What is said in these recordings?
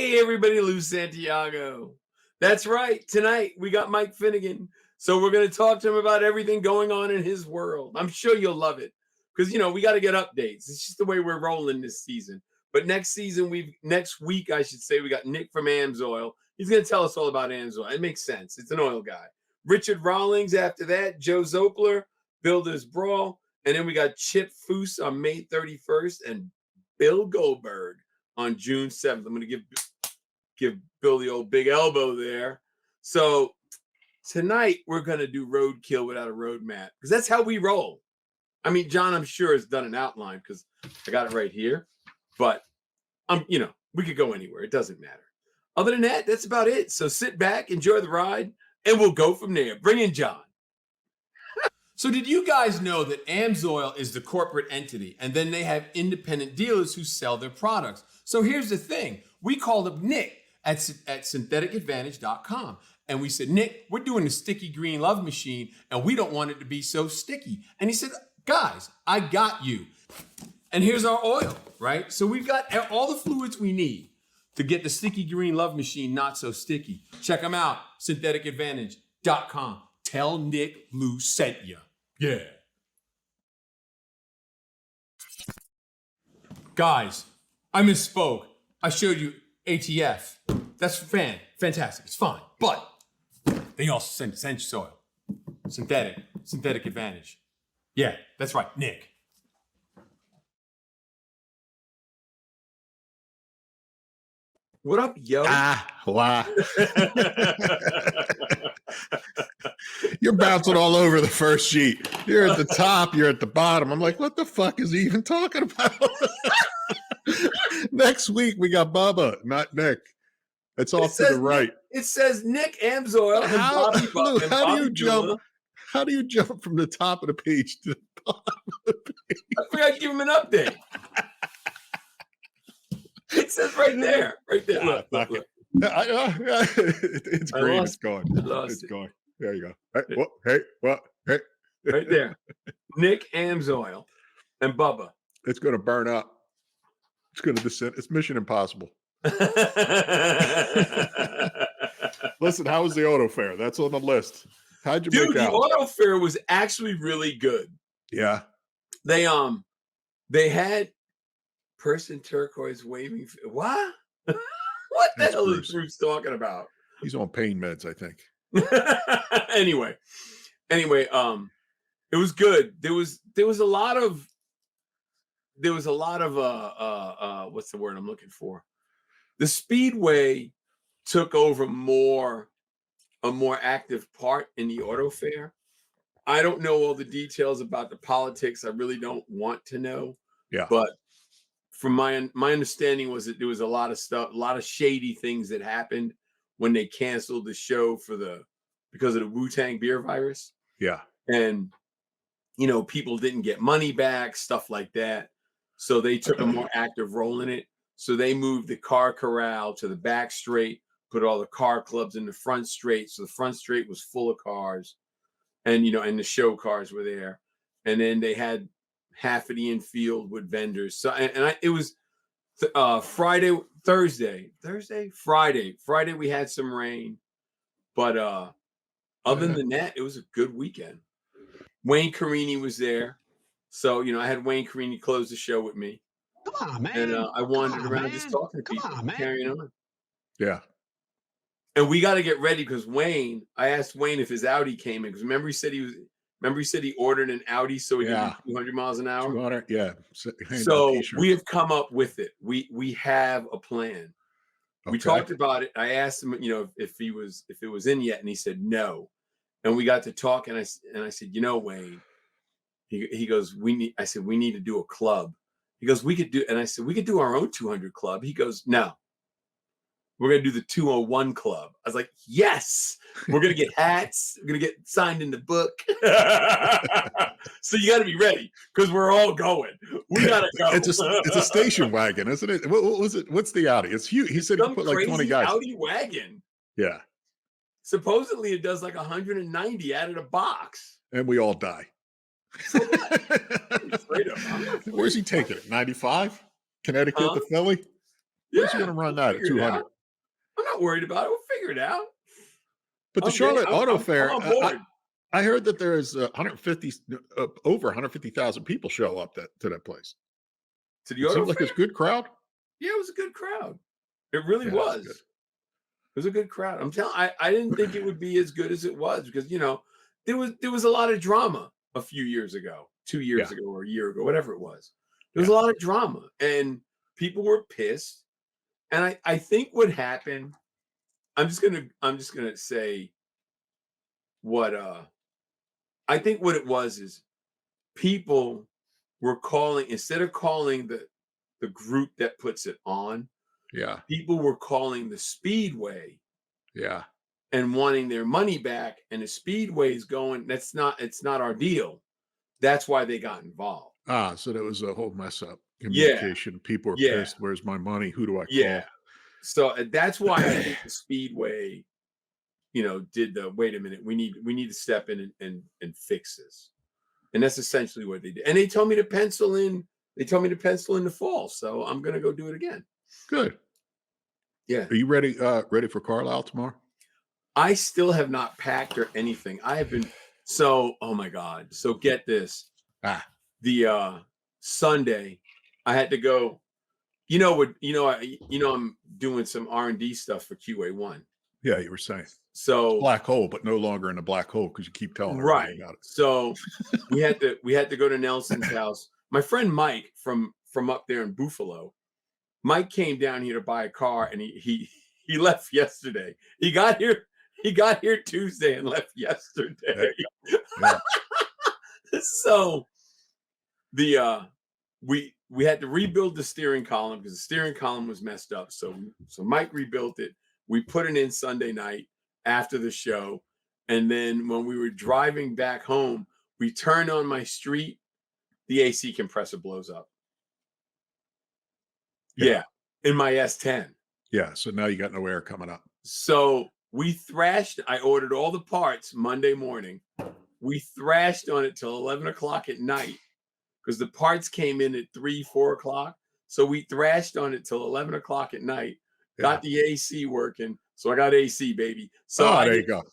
Hey, everybody, Lou Santiago. That's right. Tonight, we got Mike Finnegan. So we're going to talk to him about everything going on in his world. I'm sure you'll love it because, we got to get updates. It's just the way we're rolling this season. But next week, I should say, we got Nick from AMSOIL. He's going to tell us all about AMSOIL. It makes sense. It's an oil guy. Richard Rawlings after that, Joe Zopler, Builders Brawl. And then we got Chip Foose on May 31st and Bill Goldberg on June 7th. I'm going to give Bill the old big elbow there. So tonight we're going to do roadkill without a roadmap because that's how we roll. I mean, John, I'm sure has done an outline because I got it right here. But we could go anywhere. It doesn't matter. Other than that, that's about it. So sit back, enjoy the ride, and we'll go from there. Bring in John. So did you guys know that AMSOIL is the corporate entity, and then they have independent dealers who sell their products? So here's the thing. We called up Nick at syntheticadvantage.com, and we said, Nick, we're doing the sticky green love machine, and we don't want it to be so sticky. And he said, guys, I got you. And here's our oil, right? So we've got all the fluids we need to get the sticky green love machine not so sticky. Check them out, syntheticadvantage.com. Tell Nick Lou sent you. Yeah. Guys, I misspoke. I showed you ATF. That's fantastic. It's fine. But they also sent soil. Synthetic Advantage. Yeah, that's right, Nick. What up, yo? Wow. You're bouncing all over the first sheet. You're at the top, you're at the bottom. I'm like, what the fuck is he even talking about? Next week, we got Bubba, not Nick. It's off to the right. It says Nick AMSOIL and Bobby Lou, how do you jump from the top of the page to the bottom of the page? I forgot to give him an update. It says right there. Look. It's green. It's gone. It's gone. There you go. Hey, what? Hey. Right there. Nick AMSOIL and Bubba. It's going to burn up. It's going to descend. It's Mission Impossible. Listen, how was the auto fair? That's on the list. How'd you make out? The auto fair was actually really good. Yeah. They had person turquoise waving. What? What the hell is Bruce talking about? He's on pain meds, I think. Anyway, it was good. There was a lot of what's the word I'm looking for? The Speedway took over a more active part in the auto fair. I don't know all the details about the politics. I really don't want to know. Yeah. But from my understanding was that there was a lot of stuff, a lot of shady things that happened when they canceled the show because of the Wu-Tang beer virus. Yeah. And, people didn't get money back, stuff like that. So they took a more active role in it. So they moved the car corral to the back straight, put all the car clubs in the front straight. So the front straight was full of cars and, and the show cars were there. And then they had half of the infield with vendors. So, it was Friday, we had some rain, but other than that, it was a good weekend. Wayne Carini was there. So, I had Wayne Carini close the show with me. Come on, man. And I wandered around just talking to people, carrying on. Yeah. And we got to get ready because I asked Wayne if his Audi came in because remember he said he ordered an Audi so he could do 200 miles an hour? 200, yeah. So we have come up with it. We have a plan. Okay. We talked about it. I asked him, if it was in yet, and he said no. And we got to talk, and I said, Wayne, he goes, we need to do a club. He goes, we could do our own 200 club. He goes, no. We're going to do the 201 club. I was like, yes, we're going to get hats. We're going to get signed in the book. So you got to be ready because we're all going. We got to go. It's a station wagon, isn't it? What was it? What's the Audi? It's huge. He said he put like 20 guys. Audi wagon. Yeah. Supposedly it does like 190 out of the box. And we all die. So what? Where's he taking it? 95? Connecticut to Philly? Where's he going to run that at 200? I'm not worried about it. We'll figure it out. But the Okay, Charlotte Auto I'm Fair, on board. I heard that there's 150, over 150,000 people show up to that place. To the It auto seems like fair? it's a good crowd. Yeah, it was a good crowd. It really Yeah, that's good. was. It was a good crowd. I'm telling. I didn't think it would be as good as it was because there was a lot of drama a few years ago, 2 years Yeah, ago or a year ago, whatever it was. There was yeah, a lot of drama and people were pissed. And I think what happened. I'm just gonna say what I think what it was is people were calling instead of calling the group that puts it on, yeah, people were calling the speedway yeah. and wanting their money back, and the speedway's going, it's not our deal. That's why they got involved. So there was a whole mess up Yeah, communication. People are yeah, pissed. Where's my money? Who do I yeah. call? So that's why I think the speedway, did the wait a minute, we need to step in and fix this. And that's essentially what they did. And they told me to pencil in the fall. So I'm gonna go do it again. Good. Yeah. Are you ready for Carlisle tomorrow? I still have not packed or anything. I have been oh my God. So get this. Ah, The Sunday, I had to go, I'm doing some R&D stuff for QA1. yeah, you were saying. It's So black hole, but no longer in a black hole because you keep telling everybody right. about it. So we had to go to Nelson's house. My friend Mike from up there in Buffalo. Mike came down here to buy a car and he left yesterday. He got here Tuesday and left Yeah, yesterday. yeah, So the we had to rebuild the steering column because the steering column was messed up. So Mike rebuilt it. We put it in Sunday night after the show, and then when we were driving back home, we turned on my street. The AC compressor blows up. yeah, Yeah, in my S10. yeah. So now you got no air coming up. So we thrashed. I ordered all the parts Monday morning. We thrashed on it till 11 o'clock at night because the parts came in at 3, 4 o'clock. So we thrashed on it till 11 o'clock at night, Yeah. got the AC working. So I got AC, baby. So Oh, there you go.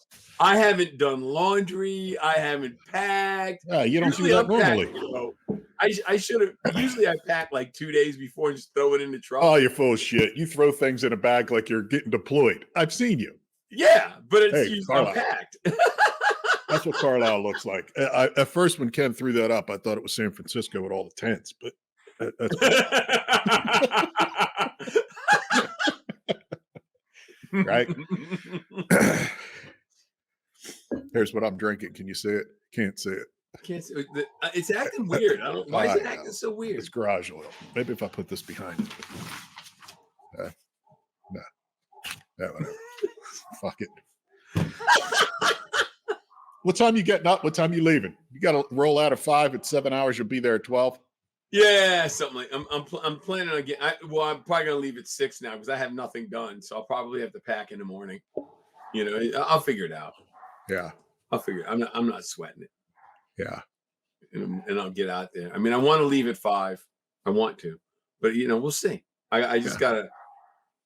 I haven't done laundry. I haven't packed. Yeah, you don't do Usually that I'm normally. packing. I should have. Usually I pack like 2 days before and just throw it in the truck. Oh, you're full of shit. You throw things in a bag like you're getting deployed. I've seen you. Yeah, but it's Hey, usually Carlisle. unpacked. That's what Carlisle looks like. At first, when Ken threw that up, I thought it was San Francisco with all the tents, but that's right. Here's what I'm drinking. Can you see it? Can't see it. Can't see, it's acting weird. I don't. Why is it I acting know. so weird? It's garage oil. Maybe if I put this behind it. No. Yeah, whatever. Fuck it. What time you getting up? What time you leaving? You got to roll out at 5. At 7 hours, you'll be there at 12. Yeah, something like I'm planning on getting. I'm probably gonna leave at 6 now because I have nothing done. So I'll probably have to pack in the morning. I'll figure it out. Yeah, I'll figure it. I'm not sweating it, yeah, and I'll get out there. I mean, I want to leave at 5. I want to, but we'll see. I just gotta.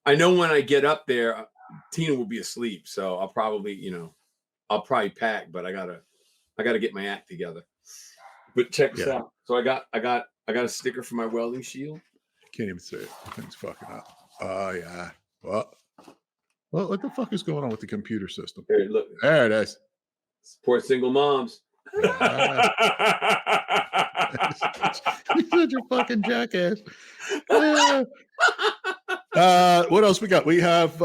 I know when I get up there, Tina will be asleep, so I'll probably pack, but I gotta get my act together. But check this out. So I got a sticker for my welding shield. Can't even see it. The thing's fucking up. Oh yeah. Well, what the fuck is going on with the computer system? Here, look. There it is. Support single moms. Yeah. You're such a fucking jackass. What else we got? We have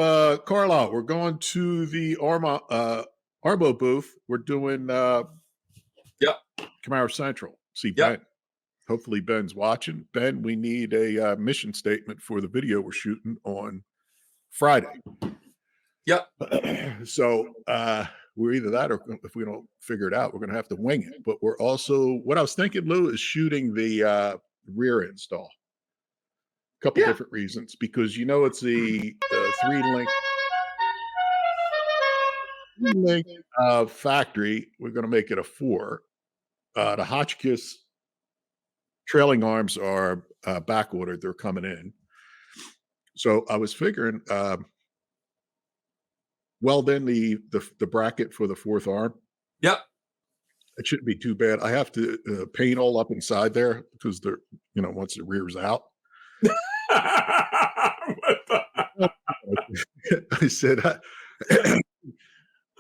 Carlisle. We're going to the Arbo booth. We're doing Yep. Camaro Central. See Yep. Ben. Hopefully Ben's watching. Ben, we need a mission statement for the video we're shooting on Friday. Yep. So we're either that or if we don't figure it out, we're going to have to wing it. But we're also, what I was thinking, Lou, is shooting the rear install. A couple different reasons. Because it's the three-link factory. We're going to make it a 4. The Hotchkiss trailing arms are back ordered. They're coming in. So I was figuring weld in the bracket for the fourth arm. Yep. It shouldn't be too bad. I have to paint all up inside there because they're, once the rear's out. What the- I said,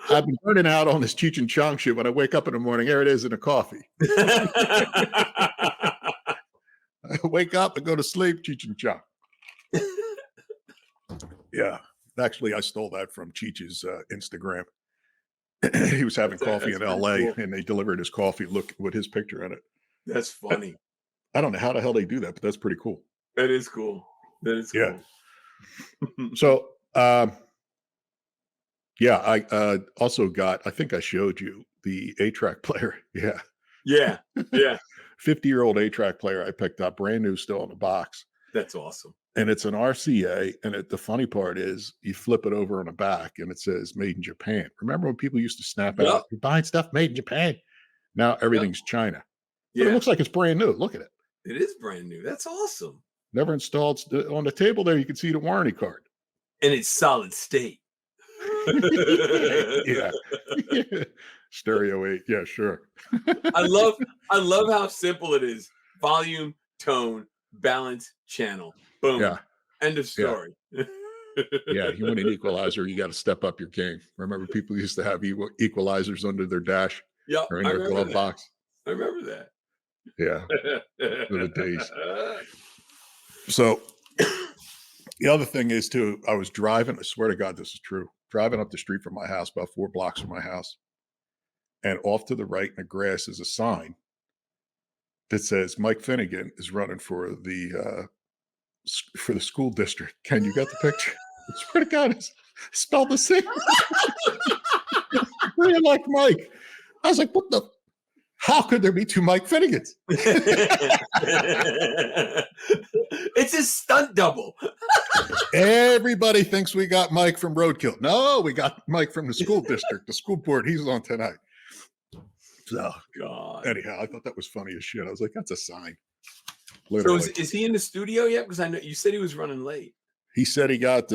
I've been burning out on this Cheech and Chong shit. When I wake up in the morning, there it is in a coffee. I wake up and go to sleep, Cheech and Chong. Yeah. Actually, I stole that from Cheech's Instagram. He was having coffee in LA cool. And they delivered his coffee with his picture in it. That's funny. I don't know how the hell they do that, but that's pretty cool. That is cool. That is cool. Yeah. So, yeah, I also got, I think I showed you the 8-track player. Yeah. Yeah. Yeah. 50-year-old 8-track player I picked up, brand new, still in the box. That's awesome. And it's an RCA. And the funny part is you flip it over on the back and it says made in Japan. Remember when people used to snap out, you're buying stuff made in Japan? Now everything's China. But it looks like it's brand new. Look at it. It is brand new. That's awesome. Never installed. On the table there, you can see the warranty card. And it's solid state. Yeah. Stereo 8. Yeah, sure. I love how simple it is. Volume, tone, balance, channel. Boom. Yeah. End of story. Yeah. You want an equalizer, you got to step up your game. Remember, people used to have equalizers under their dash or in their glove box. I remember that. Yeah. The days. So the other thing is too, I was driving, I swear to God, this is true. Driving up the street from my house, about 4 blocks from my house. And off to the right in the grass is a sign that says Mike Finnegan is running for the school district. Ken, you got the picture? I swear to God, it's spelled the same. Really like Mike. I was like, what the? How could there be 2 Mike Finnegans? It's a stunt double. Everybody thinks we got Mike from Roadkill. No, we got Mike from the school district, the school board. He's on tonight. So, God. Anyhow, I thought that was funny as shit. I was like, that's a sign. Literally. So is he in the studio yet? Because I know you said he was running late. He said he got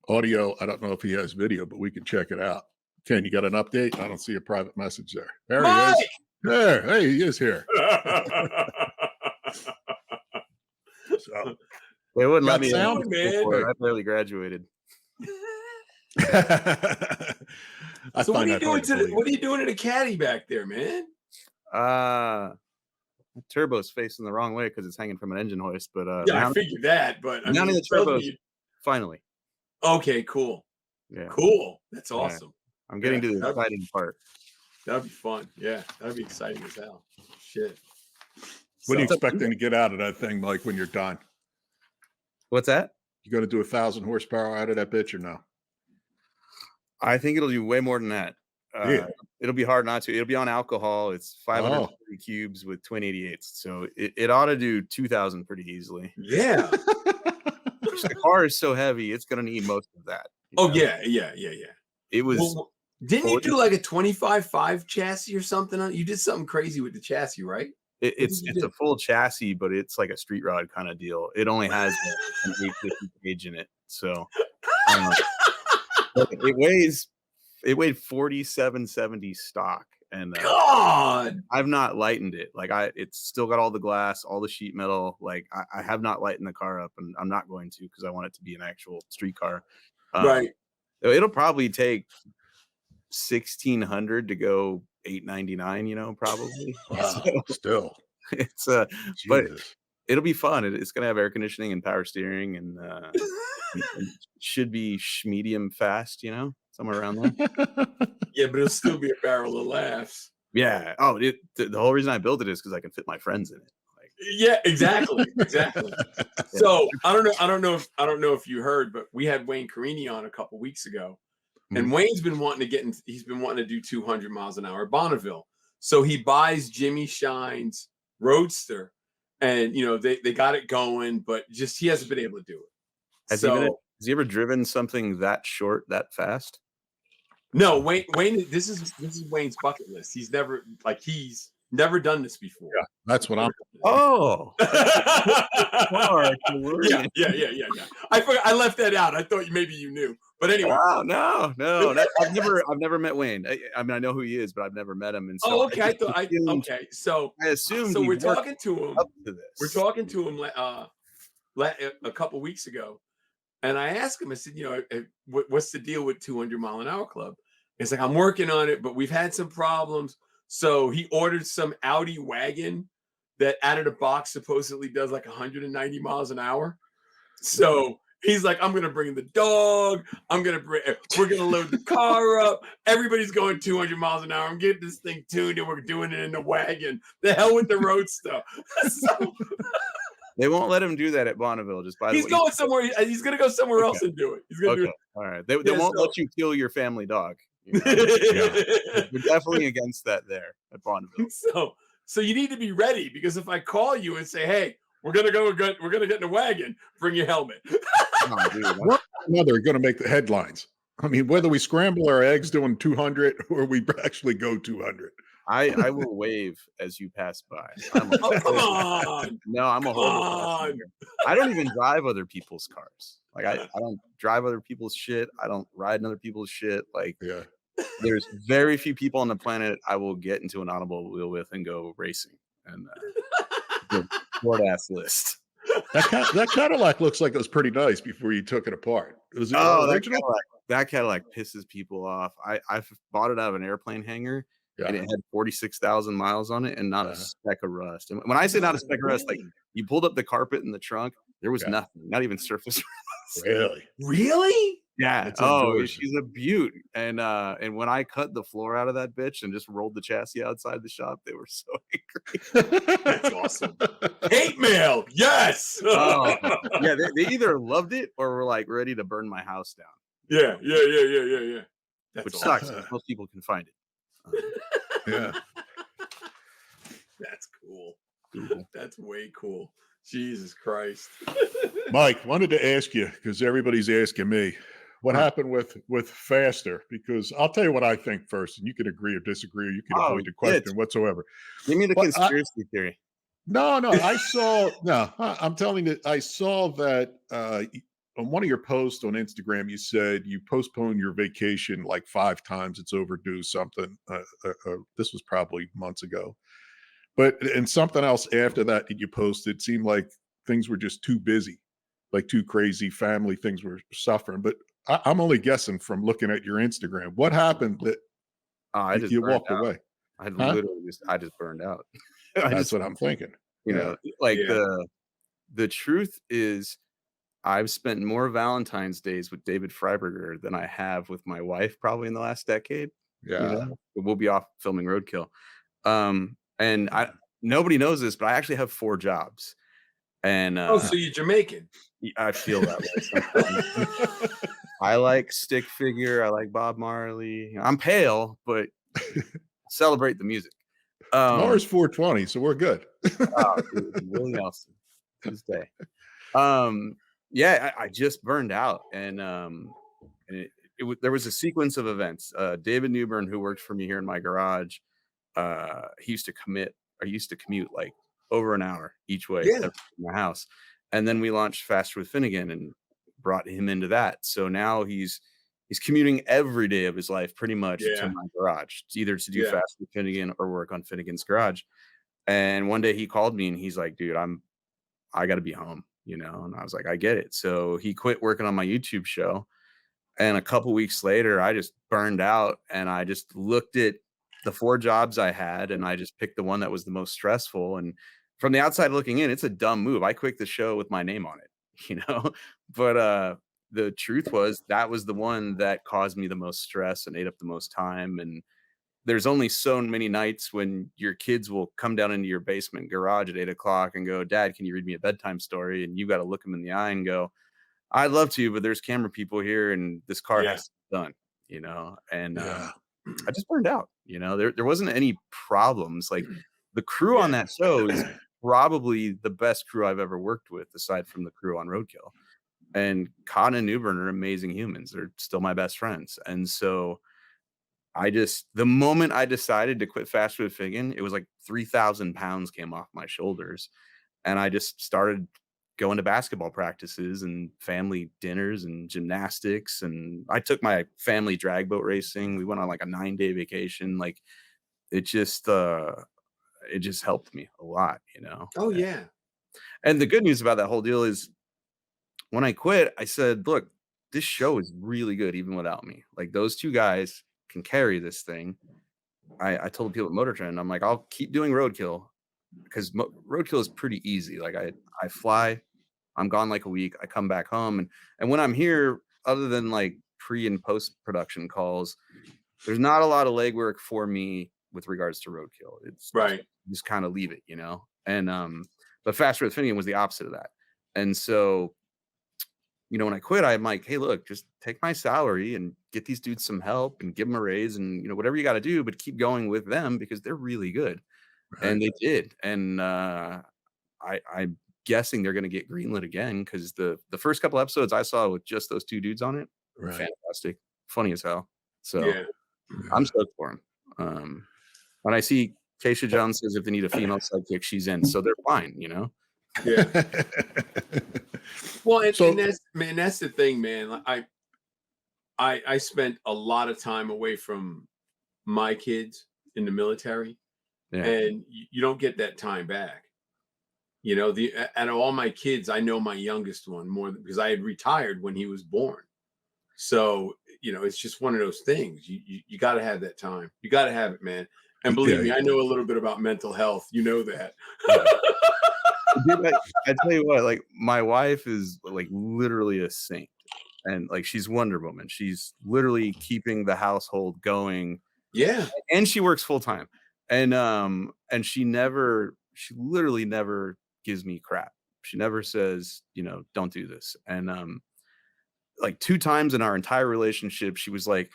audio. I don't know if he has video, but we can check it out. Ken, you got an update? I don't see a private message there. There Mike! he is. There. Hey, he is here. So, they wouldn't let me sound, man. I barely graduated. So what are you doing what are you doing to the caddy back there, man? The turbo's facing the wrong way because it's hanging from an engine hoist. But I figured that. But none of the turbos. Finally. Okay, cool. Yeah, cool. That's awesome. I'm getting to the exciting part. That'd be fun. Yeah, that'd be exciting as hell. Shit. What are you expecting to get out of that thing, Mike, when you're done? What's that? You going to do 1,000 horsepower out of that bitch or no? I think it'll do way more than that. It'll be hard not to. It'll be on alcohol. It's 530 cubes with twin 88s. So it ought to do 2,000 pretty easily. Yeah. The car is so heavy, it's going to need most of that. Oh, yeah. It was. Well, didn't you do like a 25.5 chassis or something? You did something crazy with the chassis, right? It's a full chassis, but it's like a street rod kind of deal. It only has an 850 gauge in it. So it weighed 4770 stock. And God, I've not lightened it. Like it's still got all the glass, all the sheet metal. Like I have not lightened the car up, and I'm not going to because I want it to be an actual street car. Right. It'll probably take 1,600 to go 899. Probably. Wow, still, it's but it'll be fun. It's gonna have air conditioning and power steering, and it should be medium fast. Somewhere around there. Yeah, but it'll still be a barrel of laughs. Yeah. Oh, the whole reason I built it is because I can fit my friends in it. Yeah, exactly. So I don't know if you heard, but we had Wayne Carini on a couple weeks ago, and Wayne's been wanting to he's been wanting to do 200 miles an hour at Bonneville. So he buys Jimmy Shine's Roadster, and they got it going, but just he hasn't been able to do it. Has he ever driven something that short, that fast? No, Wayne. This is Wayne's bucket list. He's never done this before. Yeah, that's what I'm. Oh. Yeah. I forgot. I left that out. I thought maybe you knew, But anyway. Oh, no. I've never met Wayne. I mean, I know who he is, but I've never met him. And so Oh, okay. Okay. So I assumed we're he worked talking to him. up to We're this. talking to him a couple weeks ago, and I asked him. I said, what's the deal with 200-mile-an-hour club? It's like, I'm working on it, but we've had some problems. So he ordered some Audi wagon that out of the box supposedly does like 190 miles an hour. So he's like, I'm gonna bring the dog. We're gonna load the car up. Everybody's going 200 miles an hour. I'm getting this thing tuned, and we're doing it in the wagon. The hell with the road stuff. So They won't let him do that at Bonneville. Just by the way, he's going somewhere. He's gonna go somewhere else and do it. He's gonna do okay. it. All right. They won't let you kill your family dog. You know? We're definitely against that there at Bonneville. So you need to be ready, because if I call you and say, hey, we're gonna get in the wagon, bring your helmet. Oh, dude, One or another are going to make the headlines. I mean, whether we scramble our eggs doing 200 or we actually go 200. I will wave as you pass by. Oh, come on. No, I'm a horrible passenger. I don't even drive other people's cars. Like I don't drive other people's shit. I don't ride in other people's shit. Like, Yeah. There's very few people on the planet I will get into an automobile with and go racing. And the short ass list. That Cadillac looks like it was pretty nice before you took it apart. Was it original? That Cadillac pisses people off. I bought it out of an airplane hangar, and it had 46,000 miles on it and not a speck of rust. And when I say not a speck of rust, like, you pulled up the carpet in the trunk, there was nothing, not even surface rust. Really? Yeah. Oh, she's a beaut. And when I cut the floor out of that bitch and just rolled the chassis outside the shop, they were so angry. That's awesome. Hate mail. Yes. Yeah, they either loved it or were like ready to burn my house down. Yeah. That's Which awesome. sucks. Most people can find it. Yeah. That's cool. That's way cool. Jesus Christ. Mike, wanted to ask you, because everybody's asking me, what happened with Faster? Because I'll tell you what I think first, and you can agree or disagree, or you can avoid the question whatsoever. Give me the conspiracy theory. No, I'm telling you, I saw that on one of your posts on Instagram, you said you postponed your vacation like 5 times. It's overdue something. This was probably months ago. And something else after that you posted seemed like things were just too busy, like too crazy. Family things were suffering. But I'm only guessing from looking at your Instagram. What happened that you walked away? I just burned out. That's what I'm thinking. You know, like the truth is, I've spent more Valentine's days with David Freiberger than I have with my wife probably in the last decade. Yeah. You know? We'll be off filming Roadkill. And nobody knows this, but I actually have 4 jobs. And so you're Jamaican. I feel that way. I like stick figure. I like Bob Marley. I'm pale, but celebrate the music. Tomorrow's 420, so we're good. Willie Nelson, Tuesday. I just burned out, and there was a sequence of events. David Newbern, who worked for me here in my garage, he used to commute like over an hour each way to my house, and then we launched Faster with Finnegan and brought him into that. So now he's commuting every day of his life pretty much to my garage, either to do Faster with Finnegan or work on Finnegan's garage. And one day he called me and he's like, dude, I got to be home, you know? And I was like, I get it. So he quit working on my YouTube show. And a couple weeks later, I just burned out, and I just looked at the 4 jobs I had, and I just picked the one that was the most stressful. And from the outside looking in, it's a dumb move. I quit the show with my name on it, you know? But the truth was that was the one that caused me the most stress and ate up the most time. And there's only so many nights when your kids will come down into your basement garage at 8 o'clock and go, Dad, can you read me a bedtime story? And you got to look them in the eye and go, I'd love to, but there's camera people here and this car has to be done, you know? And I just burned out, you know, there wasn't any problems. Like, the crew on that show is probably the best crew I've ever worked with, aside from the crew on Roadkill. And Con and Newbern are amazing humans. They're still my best friends. And so the moment I decided to quit Fast Food Finnegan, it was like 3,000 pounds came off my shoulders. And I just started going to basketball practices and family dinners and gymnastics. And I took my family drag boat racing. We went on like a 9-day vacation. Like it just helped me a lot, you know? Oh yeah. And the good news about that whole deal is when I quit, I said, look, this show is really good even without me. Like those two guys can carry this thing. I told people at Motor Trend, I'm like, I'll keep doing roadkill because roadkill is pretty easy. Like I fly, I'm gone like a week, I come back home, and when I'm here, other than like pre and post production calls, there's not a lot of legwork for me with regards to roadkill. It's Right. just kind of leave it, you know. And but Faster with Finnegan was the opposite of that. And so, you know, when I quit, I'm like, hey, look, just take my salary and get these dudes some help and give them a raise and, you know, whatever you got to do, but keep going with them because they're really good. Right. And they did. And I'm guessing they're going to get greenlit again because the first couple episodes I saw with just those two dudes on it were Right. fantastic, funny as hell. So Yeah. I'm stoked for them. When I see Keisha Jones says if they need a female sidekick, she's in. So they're fine, you know? Yeah. Well, So- and that's the thing, man. I spent a lot of time away from my kids in the military, Yeah. and you don't get that time back. You know, out of all my kids, I know my youngest one more because I had retired when he was born. So, you know, it's just one of those things. You got to have that time. You got to have it, man. And believe me, I know a little bit about mental health. You know that. Dude, I tell you what, like my wife is like literally a saint, and like she's Wonder Woman. She's literally keeping the household going. Yeah. And she works full time, and she literally never gives me crap. She never says, you know, don't do this. And like 2 times in our entire relationship, she was like,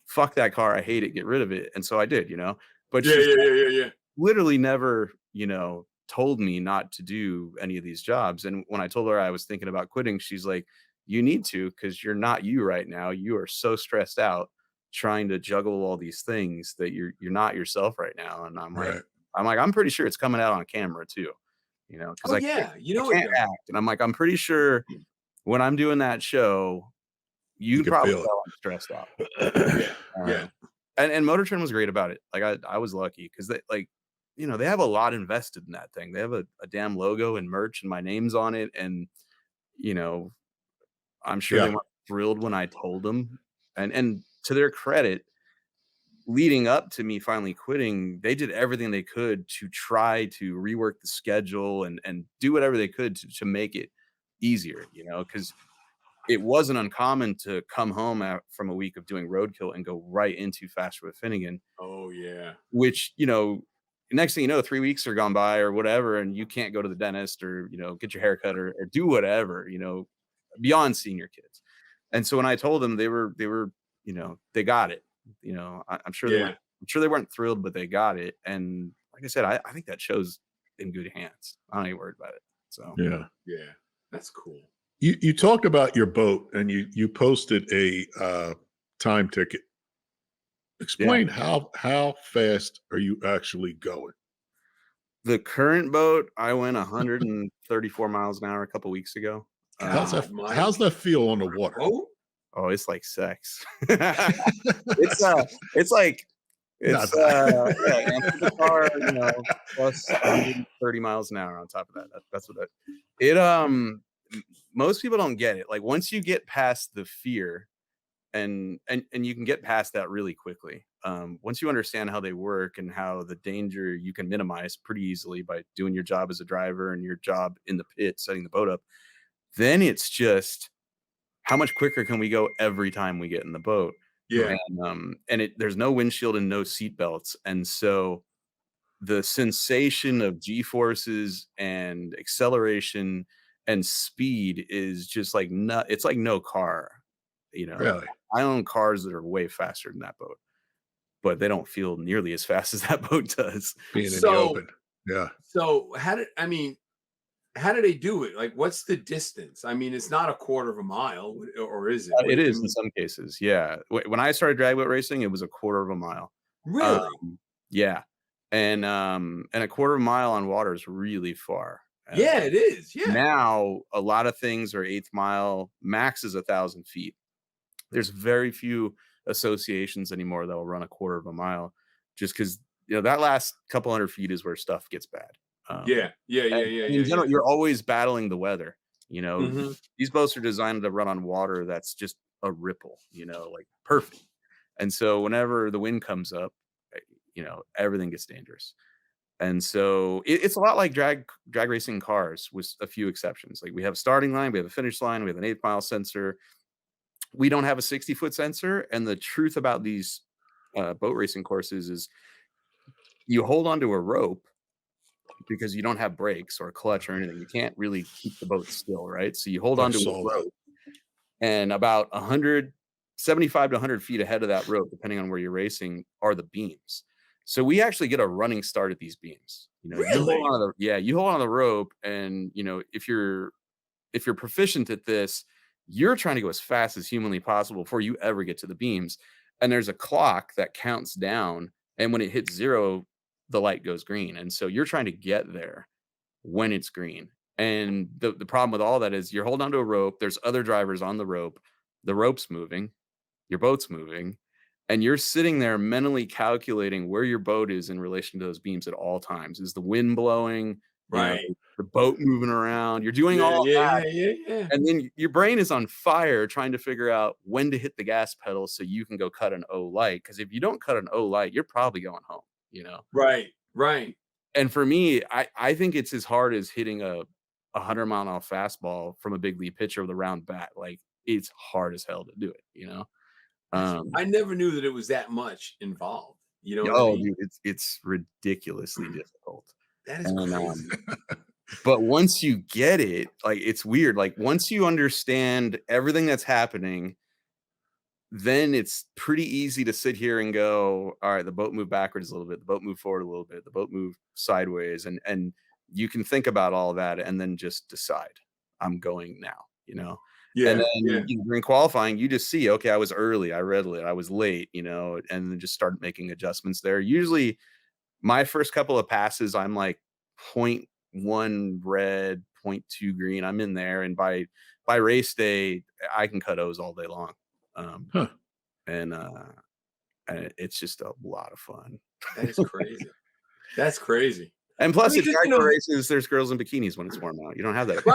fuck that car, I hate it, get rid of it. And so I did, you know. But Yeah. she's Yeah. literally never, you know, told me not to do any of these jobs. And when I told her I was thinking about quitting, she's like, you need to, because you're not you right now. You are so stressed out trying to juggle all these things that you're not yourself right now. And Right. I'm pretty sure it's coming out on camera too, you know, because Oh yeah. You know I can't what? act. And I'm like, I'm pretty sure when I'm doing that show, you can probably feel it. tell I'm stressed out. Yeah. And Motor Trend was great about it. Like I was lucky because they like, you know, they have a lot invested in that thing. They have a damn logo and merch and my name's on it. And, you know, I'm sure they weren't thrilled when I told them. And to their credit, leading up to me finally quitting, they did everything they could to try to rework the schedule and do whatever they could to make it easier, you know, because it wasn't uncommon to come home from a week of doing roadkill and go right into Faster with Finnegan, Oh yeah. which, you know, next thing you know, 3 weeks are gone by or whatever, and you can't go to the dentist or, you know, get your hair cut or do whatever, you know, beyond seeing your kids. And so when I told them they were, you know, they got it, you know, I'm sure Yeah. I'm sure they weren't thrilled, but they got it. And like I said, I think that show's in good hands. I'm not even worried about it. So Yeah. Yeah. That's cool. You talked about your boat and you posted a time ticket. Explain how fast are you actually going? the current boat, I went 134 miles an hour a couple weeks ago. How's God, that Mike. how's that feel on the water? Oh, Oh, it's like sex. It's like it's yeah, empty the car, you know, plus 130 miles an hour on top of that. That's what it most people don't get it. Like once you get past the fear and you can get past that really quickly. Once you understand how they work and how the danger you can minimize pretty easily by doing your job as a driver and your job in the pit setting the boat up, then it's just how much quicker can we go every time we get in the boat? yeah. And there's no windshield and no seat belts, and so the sensation of G forces and acceleration and speed is just like it's like no car. You know, Really? I own cars that are way faster than that boat, but they don't feel nearly as fast as that boat does. Being in the So- open. Yeah. So how do they do it? Like, what's the distance? I mean, it's not a quarter of a mile, or is it? It is in some cases, yeah. When I started drag boat racing, it was a quarter of a mile. Really? Yeah, and a quarter of a mile on water is really far. Yeah, it is. Yeah. Now, a lot of things are 8th mile, max is 1,000 feet. There's very few associations anymore that will run a quarter of a mile just because, that last couple hundred feet is where stuff gets bad. Yeah. And in general, you're always battling the weather. Mhm. These boats are designed to run on water that's just a ripple, like perfect. And so whenever the wind comes up, everything gets dangerous. And so it's a lot like drag racing cars with a few exceptions. Like we have a starting line, we have a finish line, we have an 8th mile sensor. We don't have a 60-foot sensor. And the truth about these boat racing courses is you hold onto a rope because you don't have brakes or a clutch or anything. You can't really keep the boat still, right? So you hold I onto a saw that. rope, and about 75 to 100 feet ahead of that rope, depending on where you're racing, are the beams. So we actually get a running start at these beams. You Really? hold on to you hold on the rope, and if you're proficient at this, you're trying to go as fast as humanly possible before you ever get to the beams. And there's a clock that counts down, and when it hits 0, the light goes green. And so you're trying to get there when it's green. And the problem with all that is you're holding onto a rope, there's other drivers on the rope's moving, your boat's moving, and you're sitting there mentally calculating where your boat is in relation to those beams at all times. Is the wind blowing? Right. The boat moving around? You're doing all that. Yeah. And then your brain is on fire trying to figure out when to hit the gas pedal so you can go cut an O light. Because if you don't cut an O light, you're probably going home, Right. And for me, I think it's as hard as hitting a 100-mile-an-hour fastball from a big league pitcher with a round bat. Like, it's hard as hell to do it, I never knew that it was that much involved. You know what I mean? Dude, it's ridiculously difficult. That is crazy. But once you get it, like, it's weird. Like, once you understand everything that's happening, then it's pretty easy to sit here and go, all right, the boat moved backwards a little bit, the boat moved forward a little bit, the boat moved sideways, and you can think about all that and then just decide, I'm going now. Yeah. And then during qualifying, you just see, okay, I was early, I read it, I was late, and then just start making adjustments there. Usually my first couple of passes, I'm like 0.1 red, 0.2 green. I'm in there, and by race day, I can cut O's all day long. And it's just a lot of fun. That is crazy. That's crazy. And plus, if you're races, there's girls in bikinis when it's warm out. You don't have that.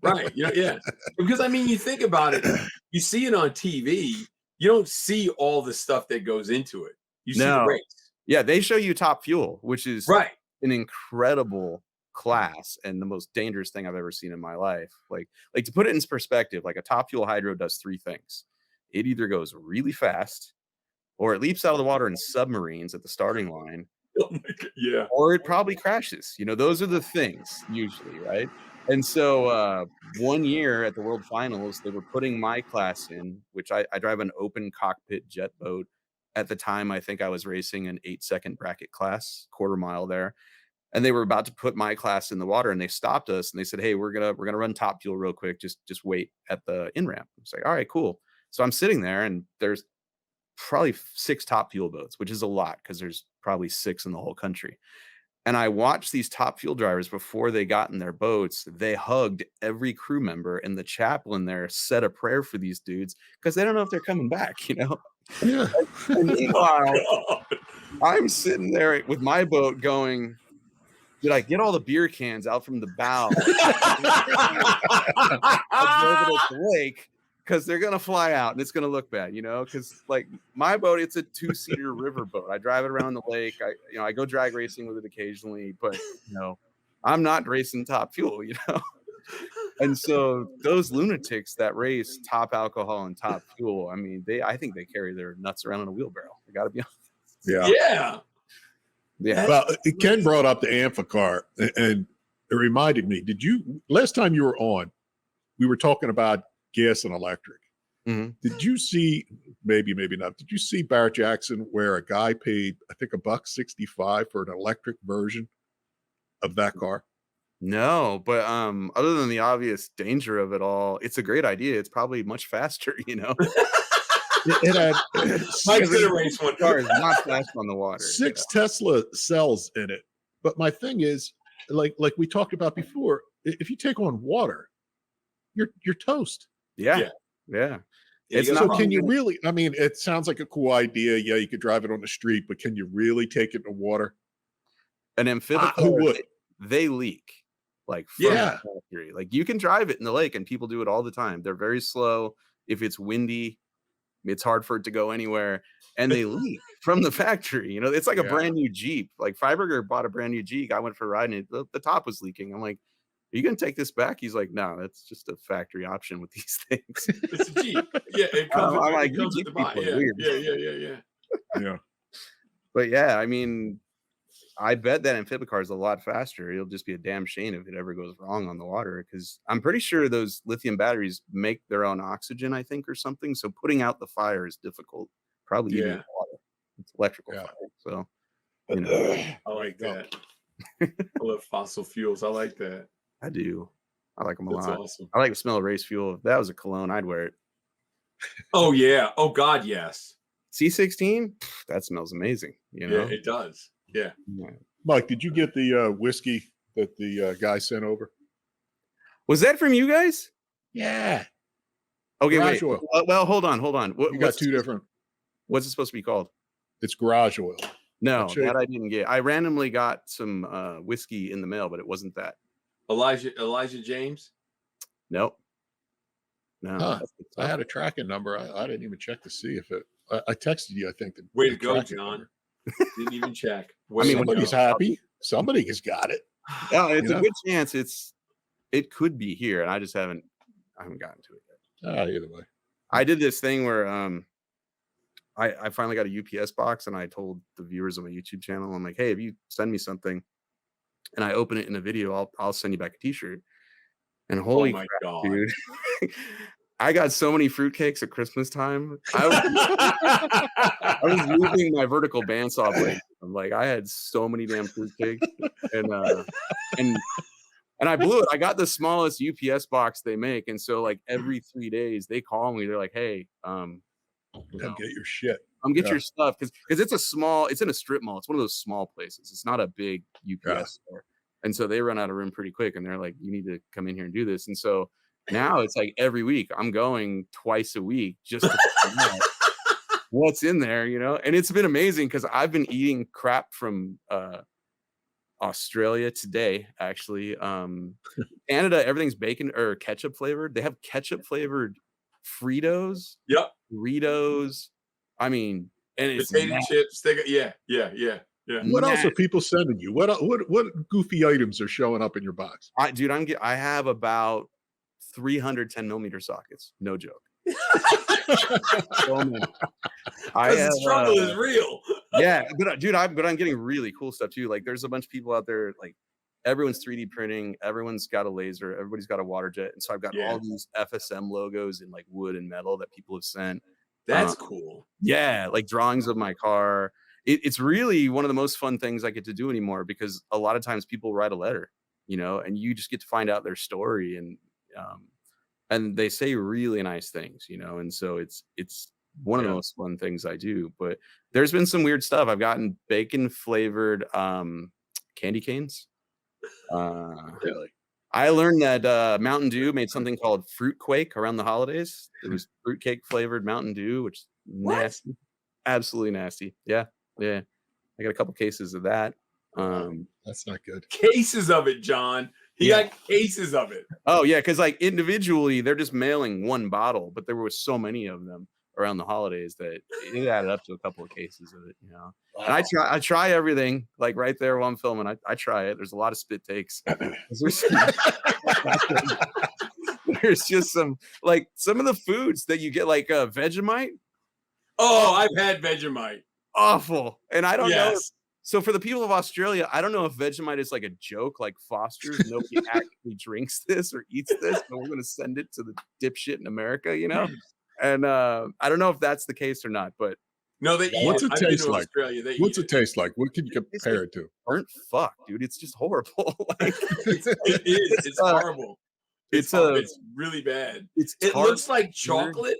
Right. Yeah. Because you think about it, you see it on TV. You don't see all the stuff that goes into it. You see the race. Yeah, they show you top fuel, which is an incredible class and the most dangerous thing I've ever seen in my life. Like to put it in perspective, like a top fuel hydro does 3 things. It either goes really fast, or it leaps out of the water in submarines at the starting line. Oh my God, yeah. Or it probably crashes. Those are the things usually, right? And so 1 year at the World Finals, they were putting my class in, which I drive an open cockpit jet boat. At the time, I think I was racing an 8-second bracket class, quarter mile there. And they were about to put my class in the water, and they stopped us and they said, hey, we're gonna run top fuel real quick. Just wait at the in-ramp. I was like, all right, cool. So I'm sitting there, and there's probably 6 top fuel boats, which is a lot because there's probably 6 in the whole country. And I watched these top fuel drivers before they got in their boats. They hugged every crew member, and the chaplain there said a prayer for these dudes because they don't know if they're coming back, Yeah. And meanwhile, I'm sitting there with my boat going, did I get all the beer cans out from the bow? Observe it at the lake, because they're gonna fly out and it's gonna look bad, because like my boat, it's a 2-seater river boat. I drive it around the lake. I go drag racing with it occasionally, but I'm not racing top fuel, And so those lunatics that race top alcohol and top fuel, I think they carry their nuts around in a wheelbarrow. I gotta be honest. Yeah. Well, Ken brought up the Amphicar, and it reminded me. Last time you were on, we were talking about gas and electric. Mm-hmm. Did you see, maybe not, did you see Barrett Jackson where a guy paid, I think, $1.65 for an electric version of that car? No, but other than the obvious danger of it all, it's a great idea. It's probably much faster, It had Mike's gonna race one. Car is not fast on the water. 6 Tesla cells in it. But my thing is, like we talked about before, if you take on water, you're toast. Yeah. It's So not. can you really? I mean, it sounds like a cool idea. Yeah, you could drive it on the street, but can you really take it in the water? An amphibious Who would? They leak like from the factory. Like you can drive it in the lake, and people do it all the time. They're very slow. If it's windy, it's hard for it to go anywhere, and they leak from the factory. You know, it's like a brand new Jeep. Like Freiberger bought a brand new Jeep. I went for a ride, and the top was leaking. I'm like, "Are you gonna take this back?" He's like, "No, that's just a factory option with these things." It's a Jeep. Yeah, it comes. I'm like, it comes with the box. Yeah. But yeah, I mean, I bet that amphibicar is a lot faster. It'll just be a damn shame if it ever goes wrong on the water, because I'm pretty sure those lithium batteries make their own oxygen, I think, or something. So putting out the fire is difficult. Probably even with water. It's electrical fire. So, you know, I like that. I love fossil fuels. I like that. I do. I like them a lot. That's awesome. I like the smell of race fuel. If that was a cologne, I'd wear it. Oh yeah. Oh God, yes. C16, that smells amazing. You know, it does. Yeah. Mike, did you get the whiskey that the guy sent over? Was that from you guys? Yeah. Okay, garage wait. oil. Well, hold on. You got two different. What's it supposed to be called? It's garage oil. No, that I didn't get. I randomly got some whiskey in the mail, but it wasn't that. Elijah James? Nope. No. Huh. I had a tracking number. I didn't even check to see if it. I texted you. I think. Way to go, John. Didn't even check. I mean, somebody's happy. Somebody has got it. Oh, it's a good chance. It could be here, and I haven't gotten to it yet. Either way, I did this thing where I finally got a UPS box, and I told the viewers on my YouTube channel, I'm like, hey, if you send me something, and I open it in a video, I'll send you back a T-shirt. And holy crap, dude. I got so many fruitcakes at Christmas time. I was losing my vertical bandsaw blade. Like I had so many damn fruitcakes, and I blew it. I got the smallest UPS box they make, and so like every 3 days they call me. They're like, "Hey, come get your shit. Come get your stuff," because it's in a strip mall. It's one of those small places. It's not a big UPS store, and so they run out of room pretty quick. And they're like, "You need to come in here and do this." And so now it's like every week I'm going twice a week just to find out what's in there, you know. And it's been amazing because I've been eating crap from Australia today, actually. Canada, everything's bacon or ketchup flavored. They have ketchup flavored Fritos. Yep. Doritos. I mean, and it's potato chips. Yeah. What else are people sending you? What goofy items are showing up in your box? I have about 310 millimeter sockets. No joke. So many. The struggle is real. Yeah, but dude, I'm getting really cool stuff too. Like there's a bunch of people out there, like everyone's 3D printing, everyone's got a laser, everybody's got a water jet. And so I've got all these FSM logos in like wood and metal that people have sent. That's cool. Yeah, like drawings of my car. It's really one of the most fun things I get to do anymore, because a lot of times people write a letter, you know, and you just get to find out their story, and they say really nice things, you know, and so it's one of the most fun things I do. But there's been some weird stuff. I've gotten bacon flavored candy canes. Really? I learned that Mountain Dew made something called Fruit Quake around the holidays. It was fruitcake flavored Mountain Dew, which is nasty, absolutely nasty. Yeah. I got a couple cases of that. That's not good. Cases of it, John. He got cases of it. Oh yeah, because like individually they're just mailing one bottle, but there were so many of them around the holidays that it added up to a couple of cases of it, you know. Wow. And I try everything, like right there while I'm filming. I try it. There's a lot of spit takes. There's just some of the foods that you get, like Vegemite. Oh, I've had Vegemite. Awful. And I don't know. So for the people of Australia, I don't know if Vegemite is like a joke, like Foster's. Nobody actually drinks this or eats this, but we're going to send it to the dipshit in America, you know? And I don't know if that's the case or not, but no, they eat what's it taste like? What's it taste like? What can you compare it to? Burnt fuck, dude. It's just horrible. Like, it is. It's horrible. It's really bad. It looks like chocolate,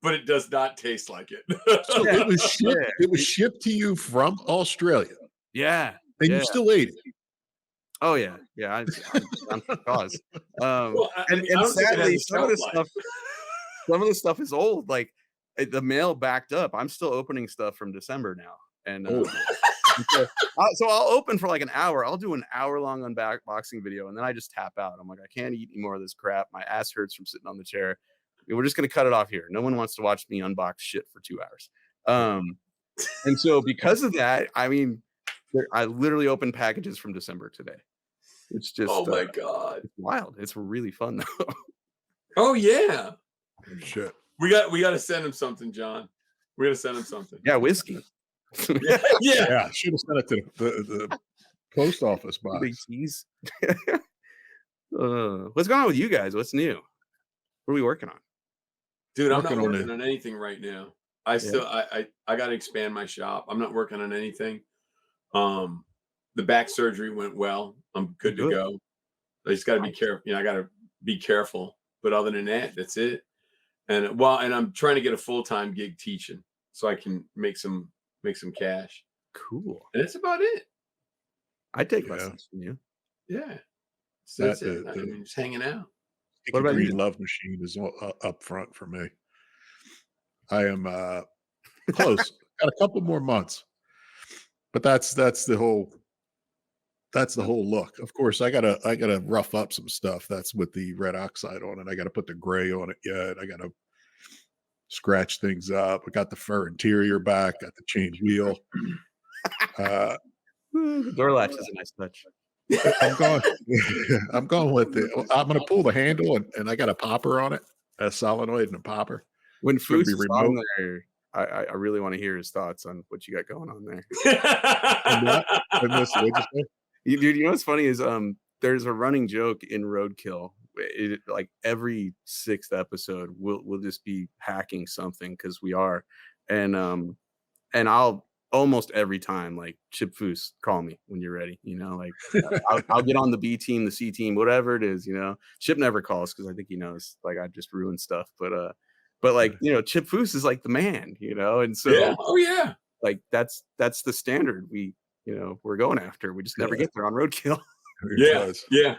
but it does not taste like it. So it was shipped. It was shipped to you from Australia. Yeah. And you still ate it. Oh yeah, yeah. I'm for cause. Well, I And mean, I and don't think it has sadly, a shelf life. some of the stuff is old. Like the mail backed up. I'm still opening stuff from December now, and Oh, so I'll open for like an hour. I'll do an hour-long unboxing video, and then I just tap out. I'm like, I can't eat any more of this crap. My ass hurts from sitting on the chair. We're just gonna cut it off here. No one wants to watch me unbox shit for 2 hours. And so because of that, I mean, I literally opened packages from December today. It's Oh just my God. it's wild. It's really fun though. Oh yeah. shit. We got to send him something, John. We got to send him something. Yeah, whiskey. Yeah. Yeah, I should have sent it to the post office Big box. tease. What's going on with you guys? What's new? What are we working on? Dude, I'm not Working on working it. on anything right now. I still I got to expand my shop. I'm not working on anything. The back surgery went well. I'm good to go. I just got to be careful. You know, I got to be careful. But other than that, that's it. And I'm trying to get a full-time gig teaching so I can make some cash. Cool. And that's about it. I take Yeah. lessons from you. Yeah. So that's it. The I mean, just hanging out. What about green you? love machine is up front for me. I am close. Got a couple more months, but that's the whole look. Of course, I gotta rough up some stuff. That's with the red oxide on it. I got to put the gray on it yet. I got to scratch things up. I got the fur interior back. Got the change wheel. The door latch is a nice touch. I'm going. I'm going with it. I'm going to pull the handle, and I got a popper on it, a solenoid and a popper. When It's going to Foos be is on remote. there, I really want to hear his thoughts on what you got going on there. And what? And this, what'd you say? Dude, you know what's funny is there's a running joke in Roadkill. Like every 6th episode, we'll just be hacking something because we are, and I'll almost every time like Chip Foose, call me when you're ready. You know, like I'll get on the B team, the C team, whatever it is. You know, Chip never calls because I think he knows like I just ruined stuff. But like you know, Chip Foose is like the man. You know, and so Yeah. Oh yeah. like that's the standard we're going after. We just never get there on Roadkill. Yeah. Yeah.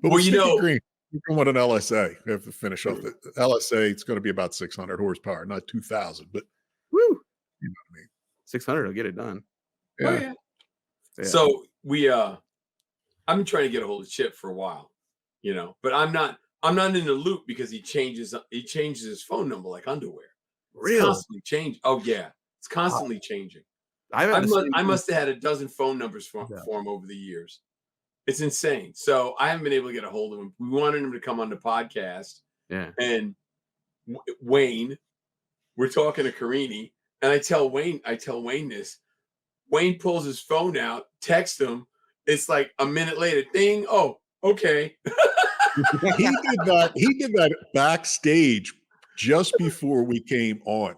But Well, you know, green. You're going with an LSA. We have to finish off the LSA. It's going to be about 600 horsepower, not 2,000. But Woo! you know what I mean. 600 will get it done. oh, Yeah. yeah. Yeah. So I've been trying to get a hold of Chip for a while, you know, but I'm not in the loop because he changes his phone number like underwear. It's Really? constantly changing. Oh yeah, it's constantly changing. I must have had a dozen phone numbers for him over the years. It's insane. So I haven't been able to get a hold of him. We wanted him to come on the podcast. Yeah. And Wayne, we're talking to Carini, and I tell Wayne this. Wayne pulls his phone out, texts him. It's like a minute later, ding. Oh, okay. He did that backstage just before we came on.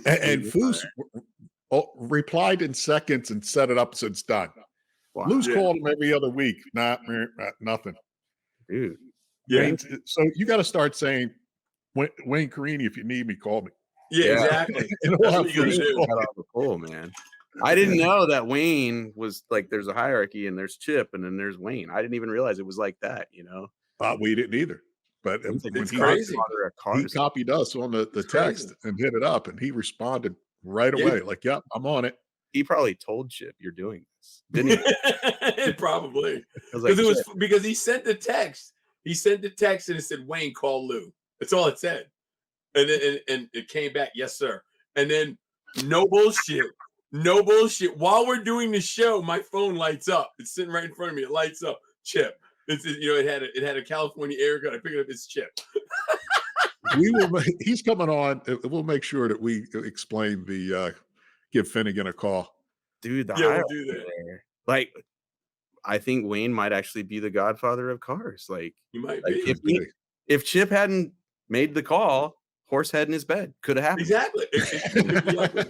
And Foose replied in seconds and set it up since done. Wow. Lou's called him every other week. Nothing. Dude. Yeah. So you got to start saying, Wayne Carini, if you need me, call me. Yeah, exactly. And That's we'll what you gotta do. Got off the pole, man. I didn't know that Wayne was like there's a hierarchy and there's Chip and then there's Wayne. I didn't even realize it was like that, you know. We didn't either. But It's when crazy. he copied us on the text crazy. and hit it up, and he responded right Yeah. away, like, "Yep, I'm on it." He probably told Chip you're doing this, didn't he? Probably. Like, Because he sent the text. He sent the text and it said, Wayne, call Lou. That's all it said. And it came back, yes, sir. And then no bullshit. No bullshit. While we're doing the show, my phone lights up. It's sitting right in front of me. It lights up. Chip. It had a California area code. I picked it up. It's Chip. He's coming on. We'll make sure that we explain give Finnegan a call. Dude, We'll do that. there. Like, I think Wayne might actually be the godfather of cars. Like, You might like be. if Chip hadn't made the call, horse head in his bed could have happened. Exactly. It could be ugly.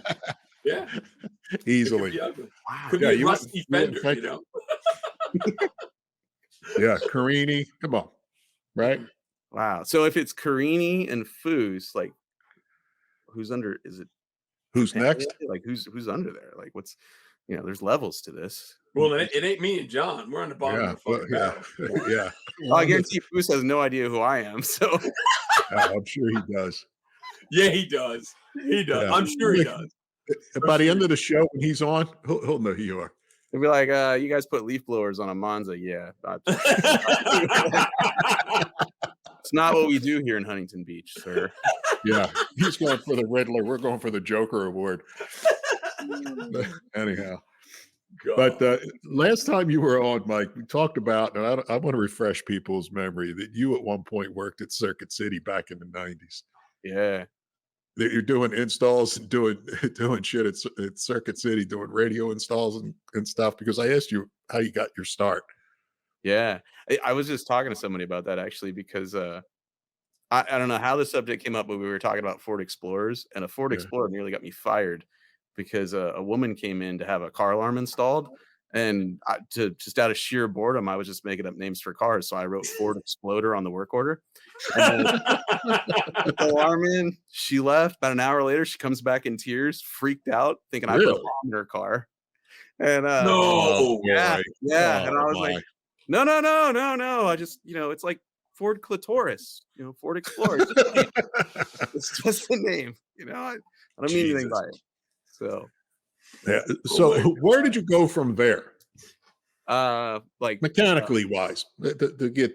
Yeah. Easily. It could be ugly. Wow. Could be a rusty fender, you know. Yeah, Carini. Come on. Right? Wow. So if it's Carini and Foose, like who's under? Is it Who's next? like who's under there? Like what's there's levels to this. Well, it ain't me and John. We're on the bottom Yeah, of the well, fucking yeah, barrel. yeah. I Well, guarantee Bruce has no idea who I am. So I'm sure he does. Yeah, he does. He does. Yeah. I'm sure he does. By the sure end he of the show, when he's on, he'll know who you are. they'll be like, "You guys put leaf blowers on a Monza?" Yeah, it's not what we do here in Huntington Beach, sir. Yeah, he's going for the Riddler. We're going for the Joker award. Anyhow, but God. last time you were on, Mike, we talked about, and I want to refresh people's memory that you at one point worked at Circuit City back in the '90s. Yeah. That you're doing installs and doing doing shit at Circuit City, doing radio installs and stuff. Because I asked you how you got your start. Yeah. I was just talking to somebody about that actually because I don't know how the subject came up, but we were talking about Ford Explorers, and a Ford Yeah. Explorer nearly got me fired because a woman came in to have a car alarm installed, and to just out of sheer boredom, I was just making up names for cars. So I wrote Ford Exploder on the work order. And then put the alarm in. She left. About an hour later, she comes back in tears, freaked out, thinking I put a Really? bomb in her car. And Oh No. yeah, boy. yeah. And I Oh was like, my. no, no, no, no, no. I just, it's like Ford Clitoris, Ford Explorer. It's just the name, I don't mean anything Jesus. by it. So, Yeah. Oh my So where did you go from there, like, mechanically wise, to get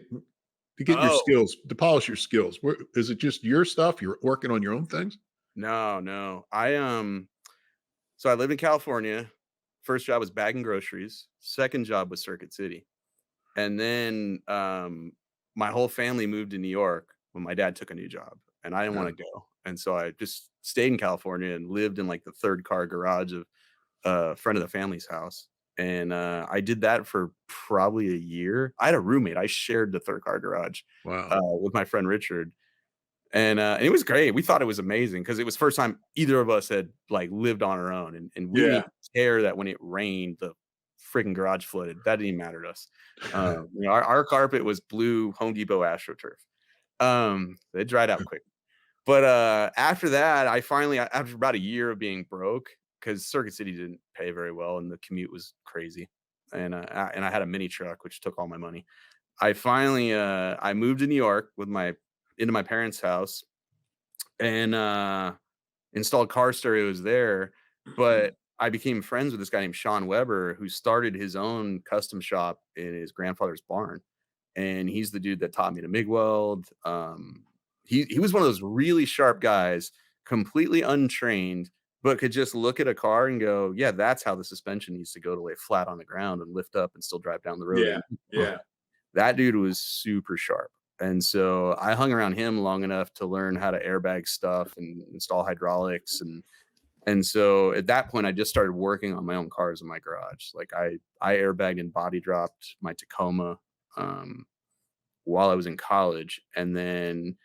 your oh, skills, to polish your skills? Where is it just your stuff? You're working on your own things? no, no. So I lived in California. First job was bagging groceries. Second job was Circuit City. And then my whole family moved to New York when my dad took a new job, and I didn't Yeah. want to go. And so I just stayed in California and lived in like the third car garage of a friend of the family's house. And I did that for probably a year. I had a roommate. I shared the third car garage Wow. with my friend Richard. And it was great. We thought it was amazing because it was first time either of us had like lived on our own, and we didn't Yeah. even care that when it rained, the freaking garage flooded. That didn't even matter to us. Our carpet was blue Home Depot AstroTurf. It dried out quick. But after that, after about a year of being broke, because Circuit City didn't pay very well and the commute was crazy, and I had a mini truck which took all my money. I moved to New York into my parents' house and installed car stereos there. But I became friends with this guy named Sean Weber, who started his own custom shop in his grandfather's barn. And he's the dude that taught me to MIG weld. He was one of those really sharp guys, completely untrained, but could just look at a car and go, yeah, that's how the suspension needs to go to lay flat on the ground and lift up and still drive down the road. Yeah. Yeah. That dude was super sharp. And so I hung around him long enough to learn how to airbag stuff and install hydraulics. And so at that point, I just started working on my own cars in my garage. Like I airbagged and body dropped my Tacoma while I was in college. And then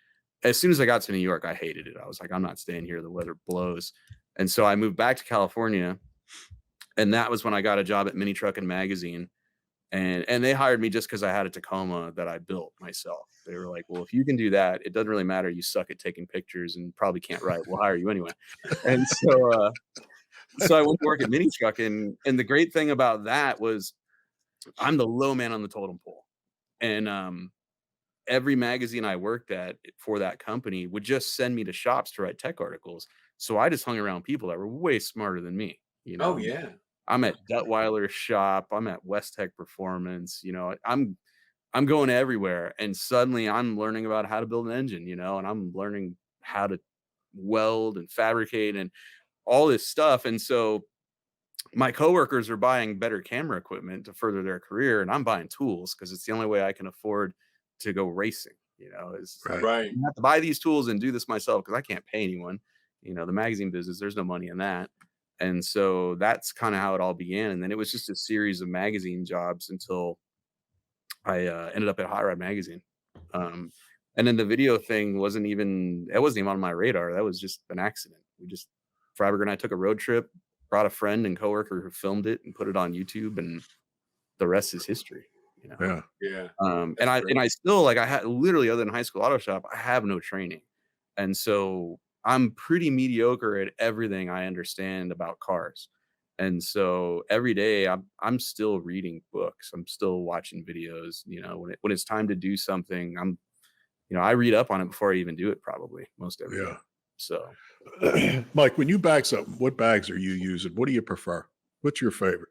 as soon as I got to New York, I hated it. I was like, I'm not staying here. The weather blows. And so I moved back to California. And that was when I got a job at Mini Truckin' Magazine. And they hired me just because I had a Tacoma that I built myself. They were like, well, if you can do that, it doesn't really matter. You suck at taking pictures and probably can't write. We'll hire you anyway. And so I went to work at Mini Truck. And the great thing about that was I'm the low man on the totem pole. And every magazine I worked at for that company would just send me to shops to write tech articles. So I just hung around people that were way smarter than me. Oh yeah. I'm at Duttweiler's shop. I'm at West Tech Performance. I'm going everywhere, and suddenly I'm learning about how to build an engine. And I'm learning how to weld and fabricate and all this stuff. And so my coworkers are buying better camera equipment to further their career, and I'm buying tools because it's the only way I can afford to go racing. Is like Right. I have to buy these tools and do this myself because I can't pay anyone. The magazine business, there's no money in that. And so that's kind of how it all began. And then it was just a series of magazine jobs until I ended up at Hot Rod Magazine. And then the video thing wasn't even on my radar. That was just an accident. Freiberger and I took a road trip, brought a friend and coworker who filmed it and put it on YouTube, and the rest is history. Yeah. Yeah. And I still, like, I had literally, other than high school auto shop, I have no training. And so I'm pretty mediocre at everything I understand about cars. And so every day I'm still reading books. I'm still watching videos. You know, when it's time to do something, I read up on it before I even do it, probably most every day. Yeah. So Mike, when you bag something, what bags are you using? What do you prefer? What's your favorite?